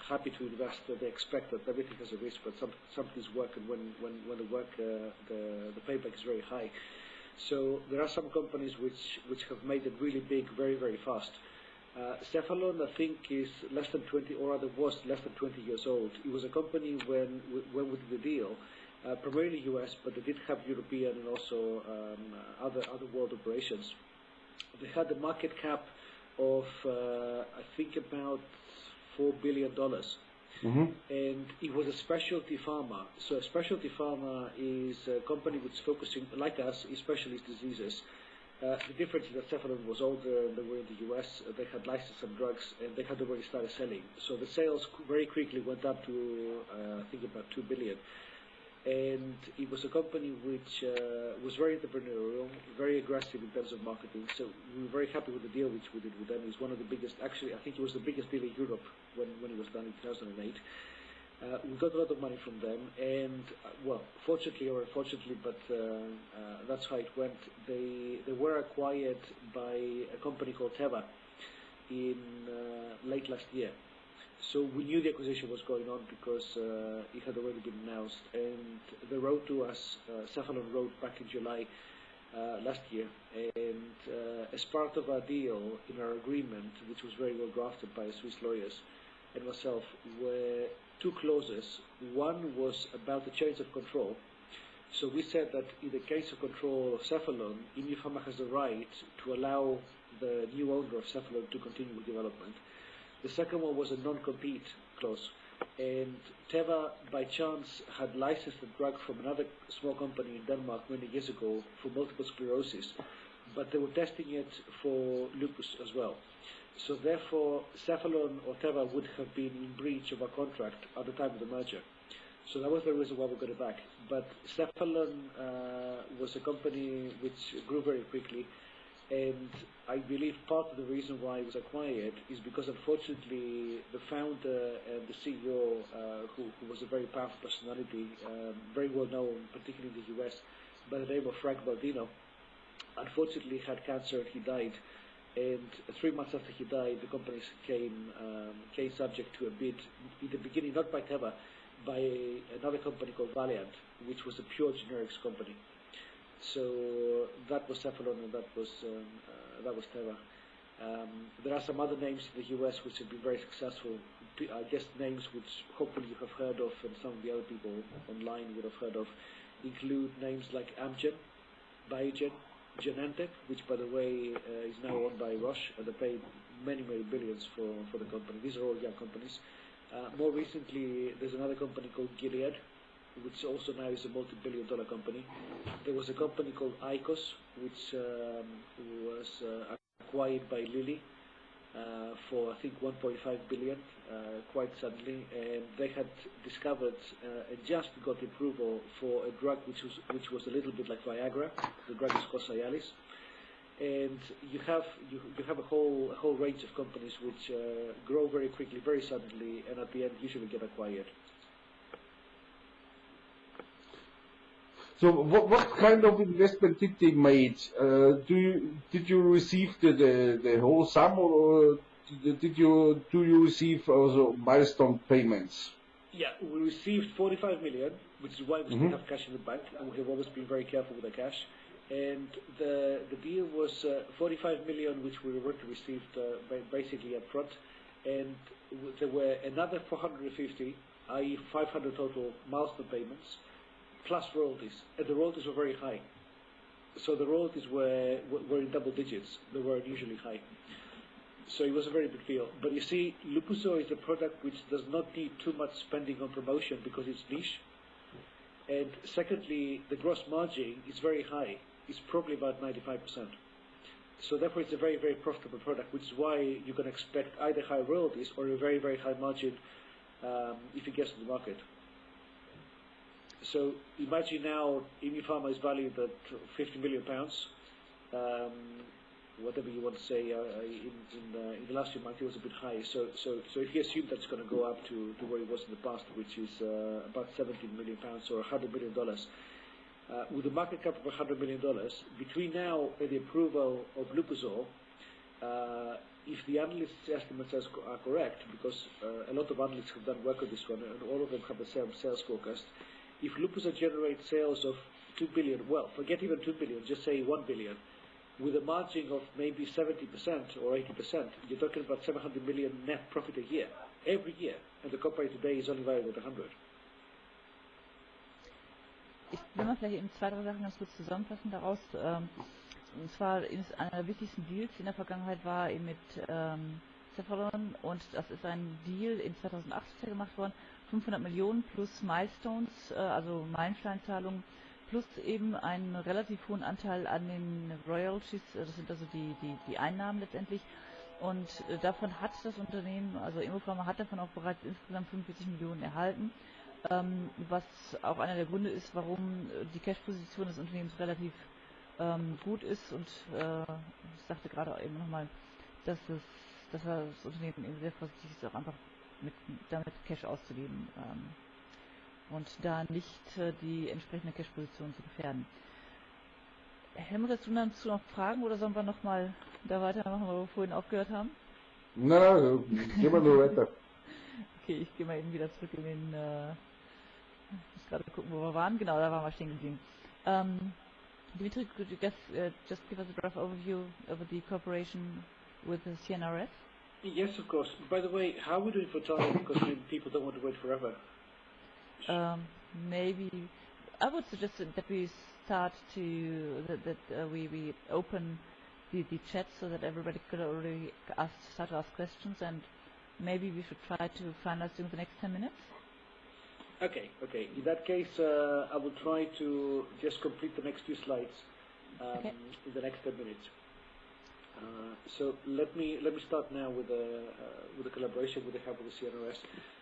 happy to invest. They expect that everything has a risk, but some things work, and when the work, the payback is very high. So there are some companies which have made it really big very, very fast. Cephalon, I think, is less than 20, or rather was less than 20 years old. It was a company when we did the deal, primarily US, but they did have European and also other world operations. They had a market cap of, I think, about $4 billion. And it was a specialty pharma. So a specialty pharma is a company which is focusing, like us, in specialist diseases. The difference is that Cephalon was older, and they were in the US, they had licensed some drugs, and they had already started selling. So the sales very quickly went up to, I think, about $2 billion. And it was a company which was very entrepreneurial, very aggressive in terms of marketing. So we were very happy with the deal which we did with them. It's one of the biggest, actually, I think it was the biggest deal in Europe when it was done in 2008. We got a lot of money from them, and well, fortunately or unfortunately, but that's how it went. They were acquired by a company called Teva in late last year. So we knew the acquisition was going on because it had already been announced, and they wrote to us. Cephalon wrote back in July last year, and as part of our deal, in our agreement, which was very well drafted by Swiss lawyers and myself, were 2 clauses. One was about the change of control. So we said that in the case of control of Cephalon, ImmuPharma has the right to allow the new owner of Cephalon to continue with development. The second one was a non-compete clause. And Teva, by chance, had licensed a drug from another small company in Denmark many years ago for multiple sclerosis, but they were testing it for lupus as well. So therefore, Cephalon or Teva would have been in breach of our contract at the time of the merger. So that was the reason why we got it back. But Cephalon was a company which grew very quickly, and I believe part of the reason why it was acquired is because, unfortunately, the founder and the CEO, who was a very powerful personality, very well known, particularly in the US, by the name of Frank Baldino, unfortunately had cancer and he died. And 3 months after he died, the company came subject to a bid in the beginning, not by Teva, by another company called Valiant, which was a pure generics company. So that was Cephalon, and that was Teva. There are some other names in the US which have been very successful. I guess names which hopefully you have heard of, and some of the other people online would have heard of, include names like Amgen, Biogen, Genentech, which by the way is now owned by Roche, and they pay many billions for the company. These are all young companies. More recently, there's another company called Gilead, which also now is a multi-billion-dollar company. There was a company called ICOS, which was acquired by Lilly for, I think, 1.5 billion quite suddenly, and they had discovered and just got approval for a drug which was a little bit like Viagra. The drug is called Cialis, and you have a whole range of companies which grow very quickly, very suddenly, and at the end usually get acquired. So what kind of investment did they make? Did you receive the whole sum, or do you receive also milestone payments? Yeah, we received 45 million, which is why we still have cash in the bank, and we have always been very careful with the cash. And the deal was 45 million, which we were to receive basically up front, and there were another 450, i.e. 500 total milestone payments, plus royalties, and the royalties were very high. So the royalties were in double digits. They were unusually high. So it was a very big deal. But you see, Lupuzor is a product which does not need too much spending on promotion because it's niche. And secondly, the gross margin is very high. It's probably about 95%. So therefore it's a very, very profitable product, which is why you can expect either high royalties or a very, very high margin if it gets to the market. So imagine now ImmuPharma is valued at £50 million, whatever you want to say. In the last few months it was a bit high. So if you assume that's going to go up to where it was in the past, which is about £17 million or $100 million, with a market cap of $100 million, between now and the approval of Lupuzor, if the analysts' estimates are correct, because a lot of analysts have done work on this one, and all of them have the same sales forecast. If Lupuzor generates sales of 2 billion, well, forget even 2 billion, just say 1 billion, with a margin of maybe 70% or 80%, you're talking about 700 million net profit a year, every year, and the company today is only valued at 100. Ich will mal vielleicht eben zwei, drei Sachen ganz kurz zusammenfassen daraus. Und zwar ist einer der wichtigsten Deals in der Vergangenheit war eben mit Cephalon, und das ist ein Deal in 2018 gemacht worden, 500 Millionen plus Milestones, also Meilensteinzahlungen, plus eben einen relativ hohen Anteil an den Royalties, das sind also die Einnahmen letztendlich. Und davon hat das Unternehmen, also ImmuPharma hat davon auch bereits insgesamt 45 Millionen erhalten, was auch einer der Gründe ist, warum die Cash-Position des Unternehmens relativ gut ist. Und ich sagte gerade eben nochmal, dass das Unternehmen eben sehr vorsichtig ist, auch einfach damit Cash auszugeben und da nicht die entsprechende Cash-Position zu gefährden. Helmut, hast du dazu noch Fragen oder sollen wir nochmal da weitermachen, wo wir vorhin aufgehört haben? Na, gehen wir nur weiter. Okay, ich gehe mal eben wieder zurück in den, ich muss gerade gucken, wo wir waren. Genau, da waren wir stehen geblieben. Dimitri, could you just give us a brief overview of the cooperation with the CNRS? Yes, of course. By the way, how are we doing for time? Because maybe people don't want to wait forever. Maybe I would suggest that we start we open the chat so that everybody could already start to ask questions, and maybe we should try to finalize during the next 10 minutes. Okay. In that case, I will try to just complete the next few slides in the next 10 minutes. So let me start now with the collaboration we have with the CNRS.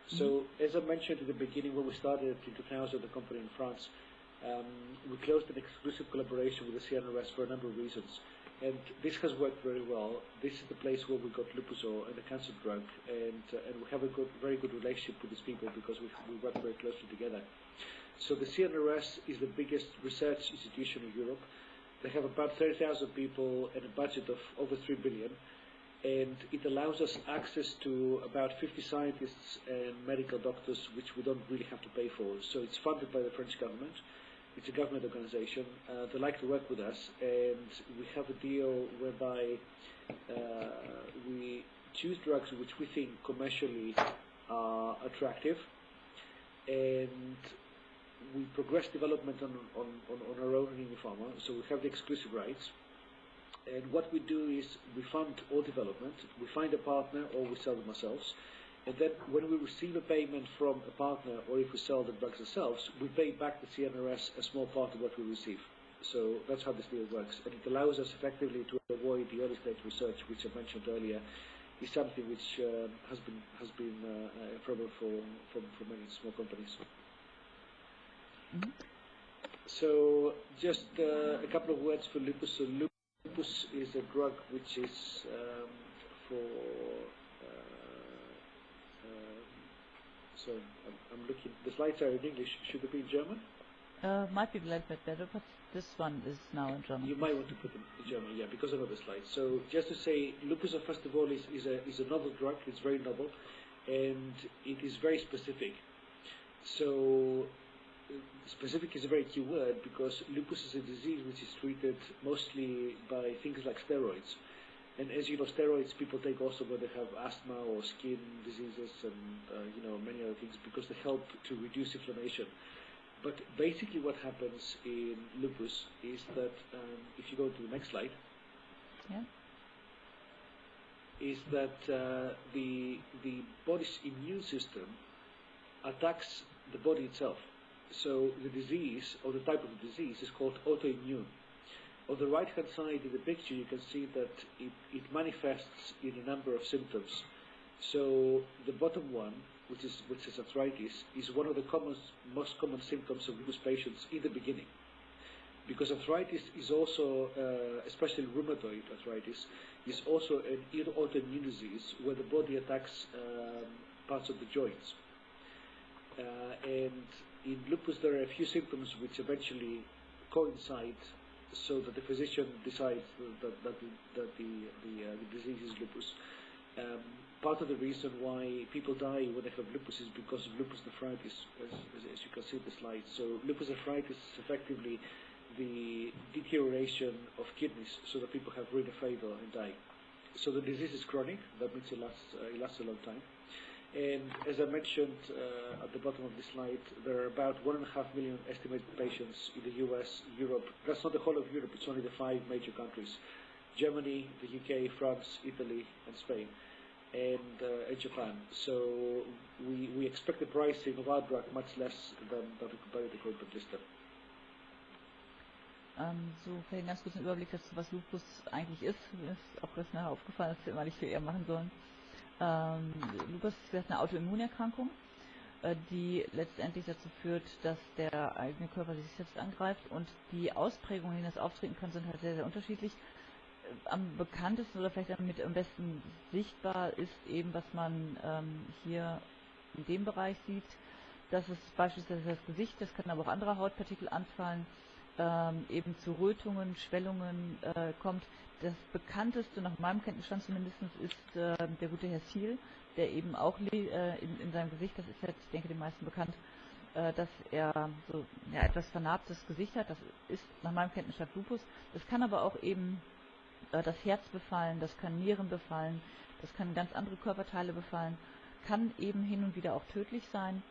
So as I mentioned in the beginning, when we started in 2000, the company in France, we closed an exclusive collaboration with the CNRS for a number of reasons, and this has worked very well. This is the place where we got Lupuzor and the cancer drug, and we have a very good relationship with these people because we work very closely together. So the CNRS is the biggest research institution in Europe. They have about 30,000 people and a budget of over 3 billion, and it allows us access to about 50 scientists and medical doctors, which we don't really have to pay for. So it's funded by the French government. It's a government organization. They like to work with us, and we have a deal whereby we choose drugs which we think commercially are attractive, and we progress development on our own in ImmuPharma, so we have the exclusive rights. And what we do is we fund all development, we find a partner, or we sell them ourselves. And then when we receive a payment from a partner, or if we sell the drugs ourselves, we pay back the CNRS a small part of what we receive. So that's how this deal works. And it allows us effectively to avoid the early stage research, which I mentioned earlier, is something which has been a problem for many small companies. Mm-hmm. So just a couple of words for lupus. So lupus is a drug which is for so I'm looking, the slides are in English, should it be in German? Might be a little bit better, but this one is now in German. You might want to put them in German, yeah, because I know the slides. So just to say, lupus, first of all, is a novel drug. It's very novel, and it is very specific. So specific is a very key word, because lupus is a disease which is treated mostly by things like steroids. And as you know, steroids people take also when they have asthma or skin diseases and many other things, because they help to reduce inflammation. But basically what happens in lupus is that, if you go to the next slide, yeah, is that the body's immune system attacks the body itself. So the disease, or the type of the disease, is called autoimmune. On the right-hand side in the picture, you can see that it manifests in a number of symptoms. So the bottom one, which is arthritis, is one of the most common symptoms of lupus patients in the beginning. Because arthritis is also, especially rheumatoid arthritis, is also an autoimmune disease where the body attacks parts of the joints. And in lupus there are a few symptoms which eventually coincide, so that the physician decides that the disease is lupus. Part of the reason why people die when they have lupus is because of lupus nephritis, as you can see in the slide. So lupus nephritis is effectively the deterioration of kidneys, so that people have renal failure and die. So the disease is chronic. That means it lasts a long time. And as I mentioned at the bottom of the slide, there are about 1.5 million estimated patients in the US, Europe. That's not the whole of Europe, it's only the 5 major countries: Germany, the UK, France, Italy, and Spain, and Japan. So we expect the pricing of our drug much less than the competitor called BullVestor. So für den ganz kurzen Überblick dazu, was Lupus eigentlich ist auch das nachher aufgefallen, dass wir immer nicht viel eher machen sollen. Lupus ist eine Autoimmunerkrankung, die letztendlich dazu führt, dass der eigene Körper sich selbst angreift, und die Ausprägungen, die das auftreten können, sind halt sehr, sehr unterschiedlich. Am bekanntesten oder vielleicht am besten sichtbar ist eben, was man hier in dem Bereich sieht, dass es beispielsweise das Gesicht, das kann aber auch andere Hautpartikel anfallen, eben zu Rötungen, Schwellungen kommt. Das bekannteste, nach meinem Kenntnisstand zumindest, ist der gute Herr Thiel, der eben auch in seinem Gesicht, das ist jetzt, ich denke, den meisten bekannt, dass er so etwas vernarbtes Gesicht hat. Das ist nach meinem Kenntnisstand Lupus. Das kann aber auch eben das Herz befallen, das kann Nieren befallen, das kann ganz andere Körperteile befallen, kann eben hin und wieder auch tödlich sein.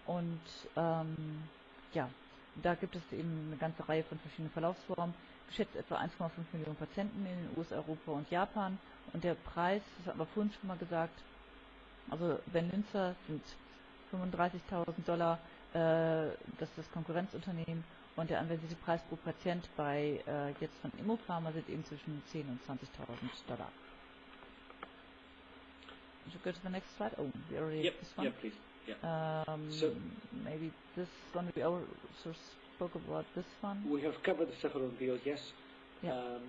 Und ja, da gibt es eben eine ganze Reihe von verschiedenen Verlaufsformen. Geschätzt etwa 1,5 Millionen Patienten in den USA, Europa und Japan. Und der Preis, das hat man vorhin schon mal gesagt, also Ben Linzer sind $35.000, das ist das Konkurrenzunternehmen. Und der anvisierte Preis pro Patient bei jetzt von ImmuPharma sind eben zwischen 10.000 und $20.000. Should we go to the next slide? Oh, we already have this one. Yeah, please. Yeah. So maybe this one, we also spoke about this one. We have covered the several deals, yes. Yeah.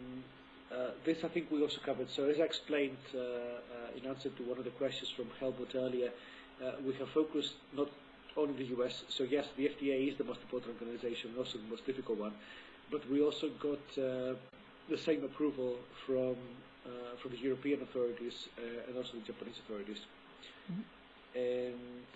This I think we also covered. So as I explained in answer to one of the questions from Helmut earlier, we have focused not only the US. So yes, the FDA is the most important organization, also the most difficult one. But we also got the same approval from the European authorities and also the Japanese authorities. Mm-hmm. And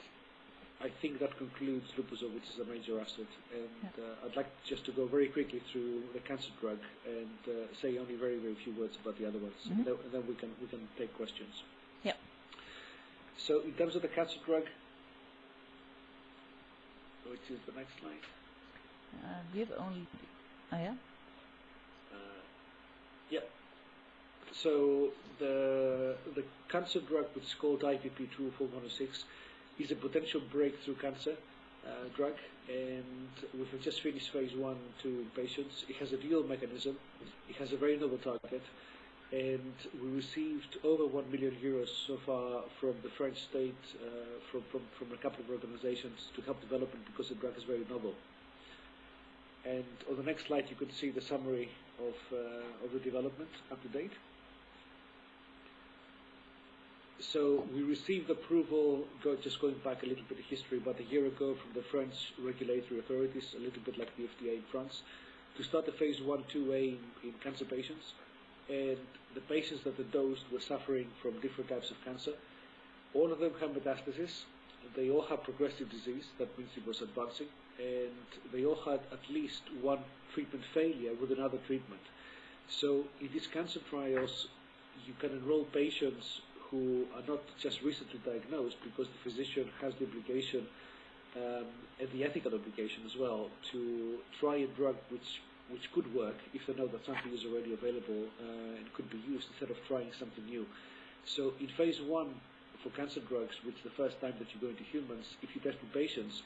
I think that concludes lupus, which is a major asset. And I'd like just to go very quickly through the cancer drug and say only very, very few words about the other ones. Mm-hmm. And then we can take questions. Yeah. So in terms of the cancer drug, which is the next slide. We have only. Oh yeah. Yeah. So the cancer drug, which is called IPP24106, is a potential breakthrough cancer drug, and we have just finished phase 1/2 patients. It has a dual mechanism. It has a very novel target, and we received over 1 million euros so far from the French state, from a couple of organizations to help development, because the drug is very novel. And on the next slide, you can see the summary of the development up to date. So we received approval, just going back a little bit of history, about a year ago from the French regulatory authorities, a little bit like the FDA in France, to start the phase 1/2A in cancer patients. And the patients that were dosed were suffering from different types of cancer. All of them have metastasis. They all have progressive disease, that means it was advancing, and they all had at least one treatment failure with another treatment. So in these cancer trials, you can enroll patients who are not just recently diagnosed, because the physician has the obligation and the ethical obligation as well to try a drug which could work if they know that something is already available and could be used, instead of trying something new. So in phase 1 for cancer drugs, which is the first time that you go into humans, if you test in patients,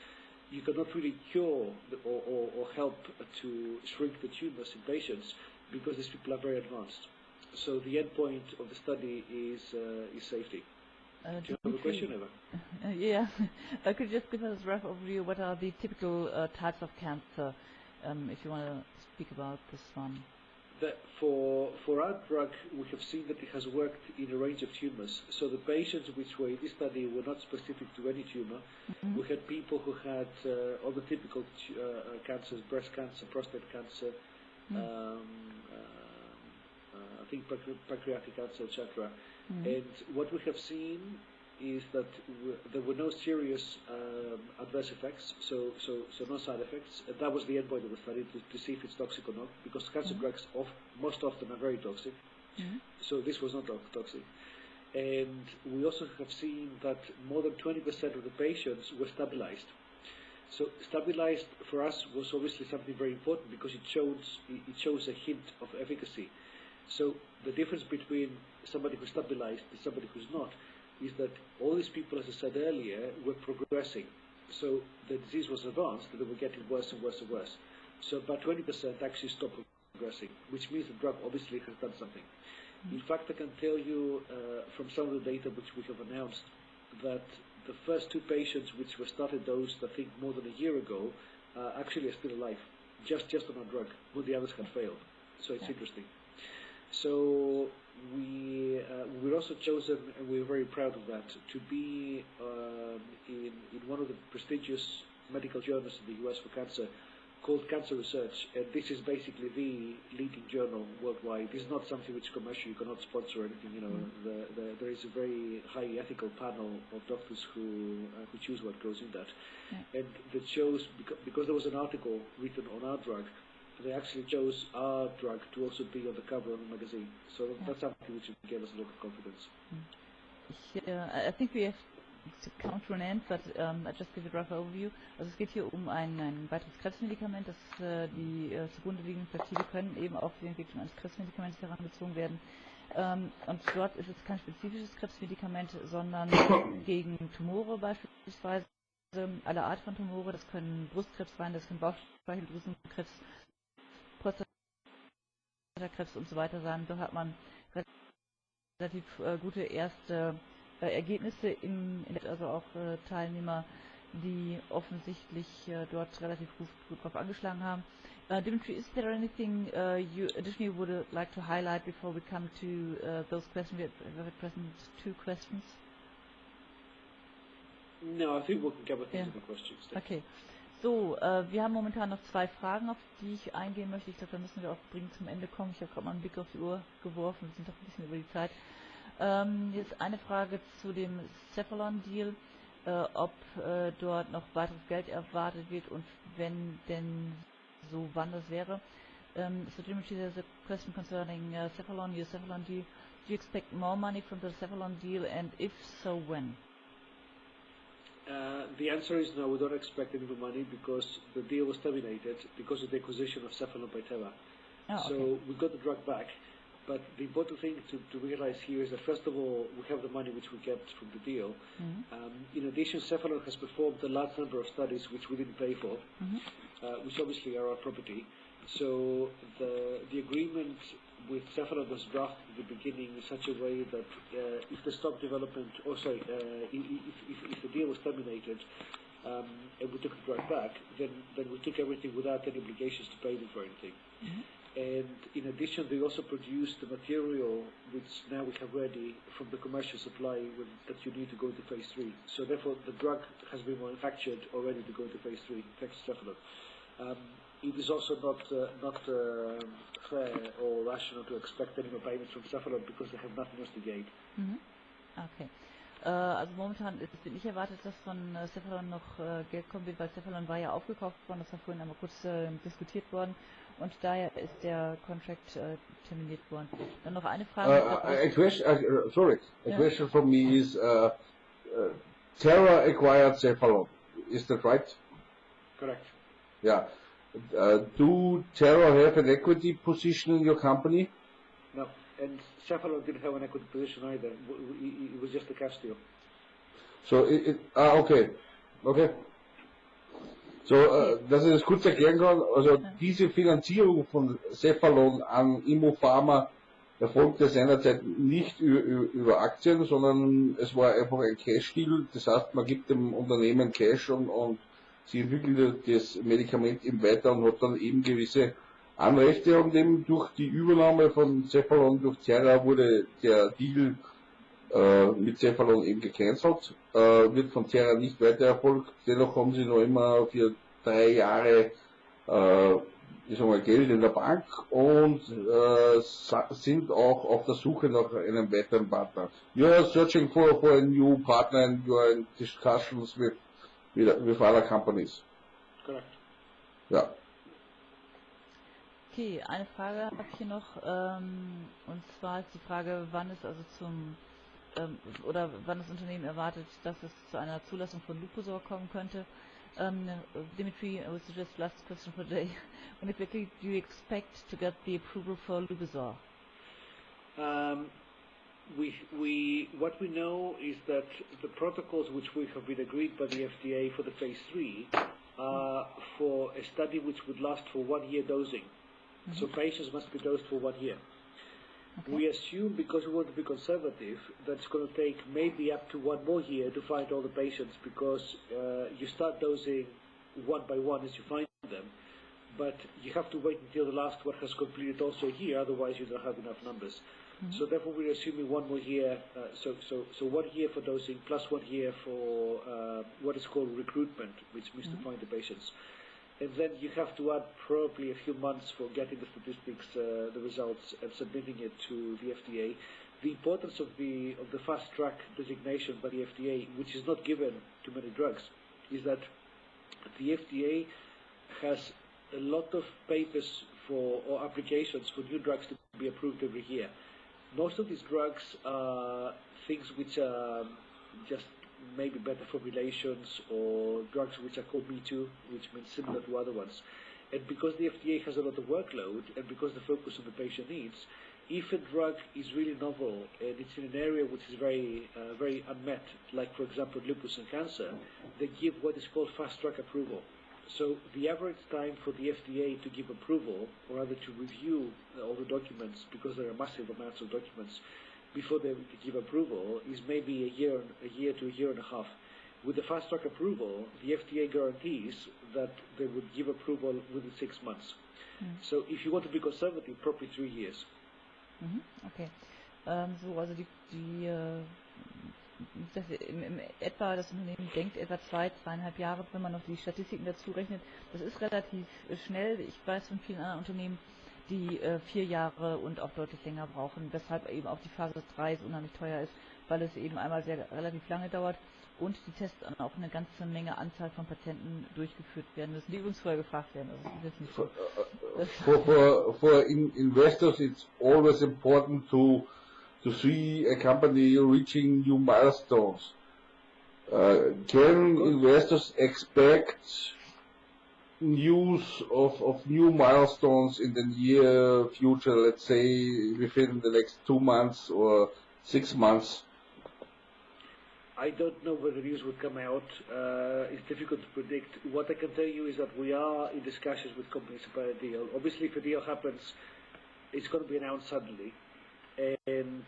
you cannot really cure or help to shrink the tumors in patients, because these people are very advanced. So the end point of the study is safety. Do you have a question, Eva? Yeah. Could you just give us a rough overview? What are the typical types of cancer, if you want to speak about this one? For our drug, we have seen that it has worked in a range of tumors. So the patients which were in this study were not specific to any tumor. Mm-hmm. We had people who had all the typical cancers: breast cancer, prostate cancer, I think pancreatic cancer, etc. And what we have seen is that there were no serious adverse effects, so no side effects. And that was the endpoint of the study, to see if it's toxic or not, because cancer drugs most often are very toxic. So this was not toxic. And we also have seen that more than 20% of the patients were stabilized. So stabilized for us was obviously something very important, because it shows a hint of efficacy. So the difference between somebody who's stabilized and somebody who's not is that all these people, as I said earlier, were progressing. So the disease was advanced, and they were getting worse and worse and worse. So about 20% actually stopped progressing, which means the drug obviously has done something. In fact, I can tell you from some of the data which we have announced, that the first 2 patients which were started dosed, I think, more than a year ago, actually are still alive, just on our drug, when the others had failed. So it's interesting. So we were also chosen, and we're very proud of that, to be in one of the prestigious medical journals in the US for cancer, called Cancer Research, and this is basically the leading journal worldwide. This is not something which commercially you cannot sponsor or anything. You know, there is a very high ethical panel of doctors who choose what goes in that, and that shows, because there was an article written on our drug, they actually chose our drug to also be on the cover of the magazine. So that's something which gave us a lot of confidence. I think we have to come to an end, but I just give a rough overview. Also es geht hier um ein weiteres Krebsmedikament, das die zugrunde liegenden Peptide können eben auch für die Entwicklung eines Krebsmedikaments herangezogen werden. Und dort ist es kein spezifisches Krebsmedikament, sondern gegen Tumore beispielsweise, alle Art von Tumore. Das können Brustkrebs sein, das können Bauchspeicheldrüsenkrebs, Prostatakrebs und so weiter sein. Da hat man relativ gute erste Ergebnisse, also auch Teilnehmer, die offensichtlich dort relativ gut drauf angeschlagen haben. Dimitri, is there anything you additionally would like to highlight before we come to those questions? We have at present 2 questions. No, I think we can cover things in the questions. Okay. So, wir haben momentan noch 2 Fragen, auf die ich eingehen möchte. Ich glaube, da müssen wir auch dringend zum Ende kommen. Ich habe gerade mal einen Blick auf die Uhr geworfen. Wir sind doch ein bisschen über die Zeit. Jetzt eine Frage zu dem Cephalon-Deal, ob dort noch weiteres Geld erwartet wird und wenn denn so, wann das wäre. So Dimitri, there's a question concerning Cephalon, your Cephalon deal. Do you expect more money from the Cephalon deal, and if so, when? The answer is no, we don't expect any more money, because the deal was terminated because of the acquisition of Cephalon by Teva. Oh, okay. So we got the drug back, But the important thing to realize here is that, first of all, we have the money which we kept from the deal. In addition, Cephalon has performed a large number of studies which we didn't pay for, which obviously are our property. So the agreement with Cephalon was drafted at the beginning in such a way that if the stock development, if the deal was terminated, and we took the drug back, then we took everything without any obligations to pay them for anything. And in addition, they also produced the material which now we have ready from the commercial supply that you need to go to phase 3. So therefore, the drug has been manufactured already to go to phase 3, thanks to Cephalon. It is also not fair or rational to expect any more payments from Cephalon because they have nothing else to gain. Okay. Also momentan wird nicht erwartet, dass von Cephalon noch Geld kommen wird, weil Cephalon war ja aufgekauft worden, das war vorhin einmal kurz diskutiert worden und daher ist der Contract terminiert worden. Dann noch eine Frage. A question from me is, Terra acquired Cephalon, is that right? Correct. Yeah. Do Terra have an equity position in your company? No. And Cephalon didn't have an equity position either. It was just a cash deal. So okay. So, dass ich das kurz erklären kann, also diese Finanzierung von Cephalon an ImmuPharma erfolgte seinerzeit nicht über Aktien, sondern es war einfach ein Cash-Deal. Das heißt, man gibt dem Unternehmen Cash und sie entwickelt das Medikament eben weiter und hat dann eben gewisse Anrechte, und eben durch die Übernahme von Cephalon durch Terra wurde der Deal mit Cephalon eben gecancelt, wird von Terra nicht weiter erfolgt. Dennoch haben sie noch immer für 3 Jahre Geld in der Bank und sind auch auf der Suche nach einem weiteren Partner. You are searching for a new partner and you are in discussions with other companies. Correct. Ja. Okay, eine Frage habe ich hier noch, und zwar ist die Frage, wann es also oder wann das Unternehmen erwartet, dass es zu einer Zulassung von Lupusor kommen könnte. Dimitri, I would suggest last question for today. When exactly do you expect to get the approval for Lupusor? What we know is that the protocols which we have been agreed by the FDA for the phase 3 are for a study which would last for 1 year dosing. So patients must be dosed for 1 year. Okay. We assume, because we want to be conservative, that it's going to take maybe up to 1 more year to find all the patients, because you start dosing one by one as you find them, but you have to wait until the last one has completed also a year, otherwise you don't have enough numbers. So therefore we're assuming 1 more year, so 1 year for dosing plus 1 year for what is called recruitment, which means to find the patients. And then you have to add probably a few months for getting the statistics, the results, and submitting it to the FDA. The importance of the fast track designation by the FDA, which is not given to many drugs, is that the FDA has a lot of papers or applications for new drugs to be approved every year. Most of these drugs are things which are just maybe better formulations, or drugs which are called Me Too, which means similar to other ones. And because the FDA has a lot of workload, and because the focus on the patient needs, if a drug is really novel and it's in an area which is very unmet, like for example lupus and cancer, they give what is called fast track approval. So the average time for the FDA to give approval, or rather to review all the documents, because there are massive amounts of documents, before they give approval, is maybe a year to a year and a half. With the fast track approval, the FDA guarantees that they would give approval within 6 months. So if you want to be conservative, probably 3 years. Okay. So, also im etwa das Unternehmen denkt etwa 2–2,5 Jahre, wenn man noch die Statistiken dazu rechnet. Das ist relativ schnell. Ich weiß von vielen anderen Unternehmen, die 4 Jahre und auch deutlich länger brauchen, weshalb eben auch die Phase 3 so unheimlich teuer ist, weil es eben einmal relativ lange dauert und die Tests dann auch eine ganze Menge Anzahl von Patienten durchgeführt werden müssen, die übrigens vorher gefragt werden. Also das ist nicht so. For investors, it's always important to see a company reaching new milestones. Can investors expect news of new milestones in the near future, let's say within the next 2 months or 6 months? I don't know where the news will come out. It's difficult to predict. What I can tell you is that we are in discussions with companies about a deal. Obviously, if a deal happens, it's going to be announced suddenly, and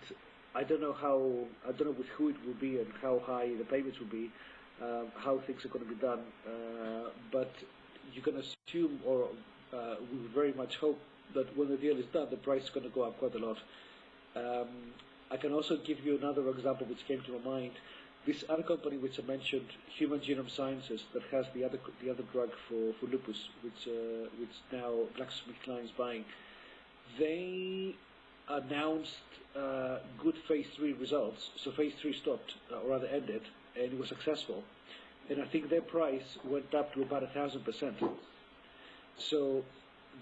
I don't know with who it will be and how high the payments will be, how things are going to be done. But you can assume, or we very much hope, that when the deal is done, the price is going to go up quite a lot. I can also give you another example which came to my mind. This other company which I mentioned, Human Genome Sciences, that has the other drug for lupus, which now GlaxoSmithKline is buying. They announced good phase 3 results. So phase 3 stopped, or rather ended, and it was successful. And I think their price went up to about 1,000%. So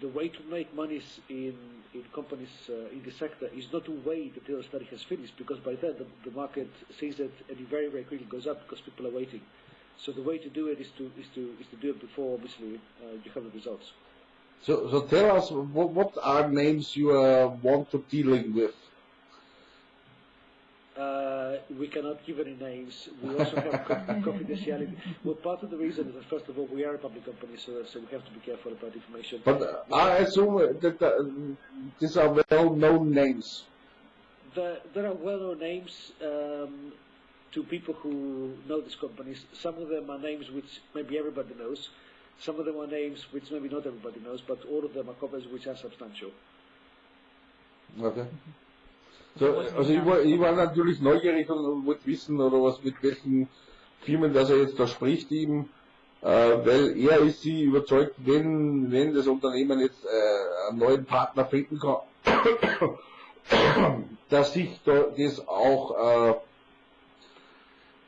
the way to make money in companies in the sector is not to wait until the study has finished, because by then the market sees it and it very, very quickly goes up because people are waiting. So the way to do it is to do it before, obviously, you have the results. So tell us, what are names you want to dealing with? We cannot give any names. We also have confidentiality. Well, part of the reason is that, first of all, we are a public company, so we have to be careful about information. But I assume that these are well-known names. There are well-known names to people who know these companies. Some of them are names which maybe everybody knows. Some of them are names which maybe not everybody knows, but all of them are companies which are substantial. Okay. So, also ich war natürlich neugierig und wollte wissen, oder was, mit welchen Firmen das jetzt da spricht ihm, weil er ist sie überzeugt, wenn das Unternehmen jetzt einen neuen Partner finden kann, dass sich das auch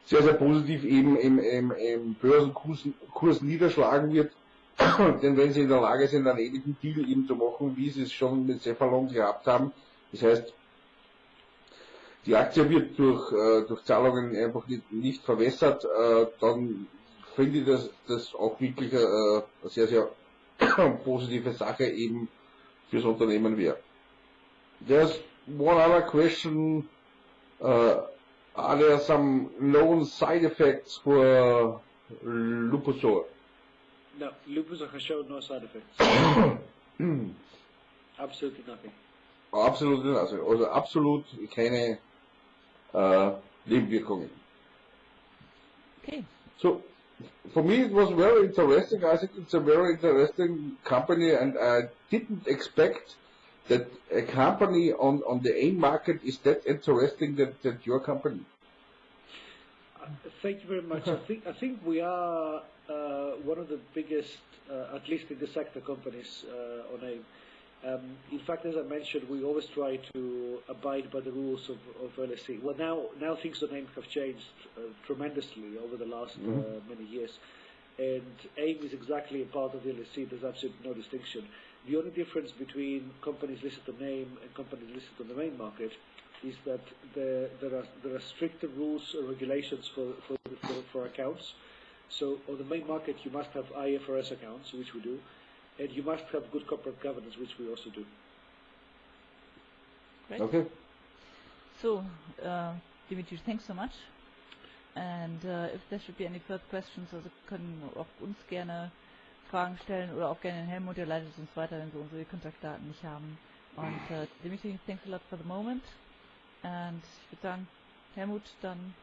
sehr, sehr positiv eben im Börsenkurs niederschlagen wird. Denn wenn sie in der Lage sind, einen ähnlichen Deal eben zu machen, wie sie es schon mit Cephalon gehabt haben, das heißt, die Aktie wird durch Zahlungen einfach nicht verwässert, dann finde ich das auch wirklich eine sehr, sehr positive Sache eben fürs Unternehmen wäre. There's one other question. Are there some known side effects for Lupusol? No, Lupusol has shown no side effects. Absolutely nothing. Absolut, also absolut keine Nebenwirkungen. Okay. So, for me it was very interesting. I think it's a very interesting company, and I didn't expect that a company on the AIM market is that interesting that your company. Thank you very much. I think we are one of the biggest, at least in the sector, companies on AIM. In fact, as I mentioned, we always try to abide by the rules of LSE. Well, now things on AIM have changed tremendously over the last many years, and AIM is exactly a part of the LSE. There's absolutely no distinction. The only difference between companies listed on AIM and companies listed on the main market is that there are stricter rules or regulations for accounts. So on the main market, you must have IFRS accounts, which we do, and you must have good corporate governance, which we also do. Great. Okay. So, Dimitri, thanks so much. And if there should be any further questions, also können auch uns gerne Fragen stellen oder auch gerne Helmut, der leitet uns weiter, wenn Sie unsere Kontaktdaten nicht haben. Und Dimitri, thanks a lot for the moment. And ich würde sagen, Helmut, dann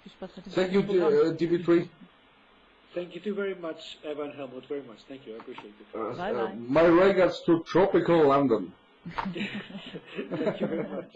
viel Spaß mit dem Thank you, Dimitri. Thank you too very much, Eva and Helmut, very much. Thank you, I appreciate it. Bye bye. My regards to tropical London. Thank you very much.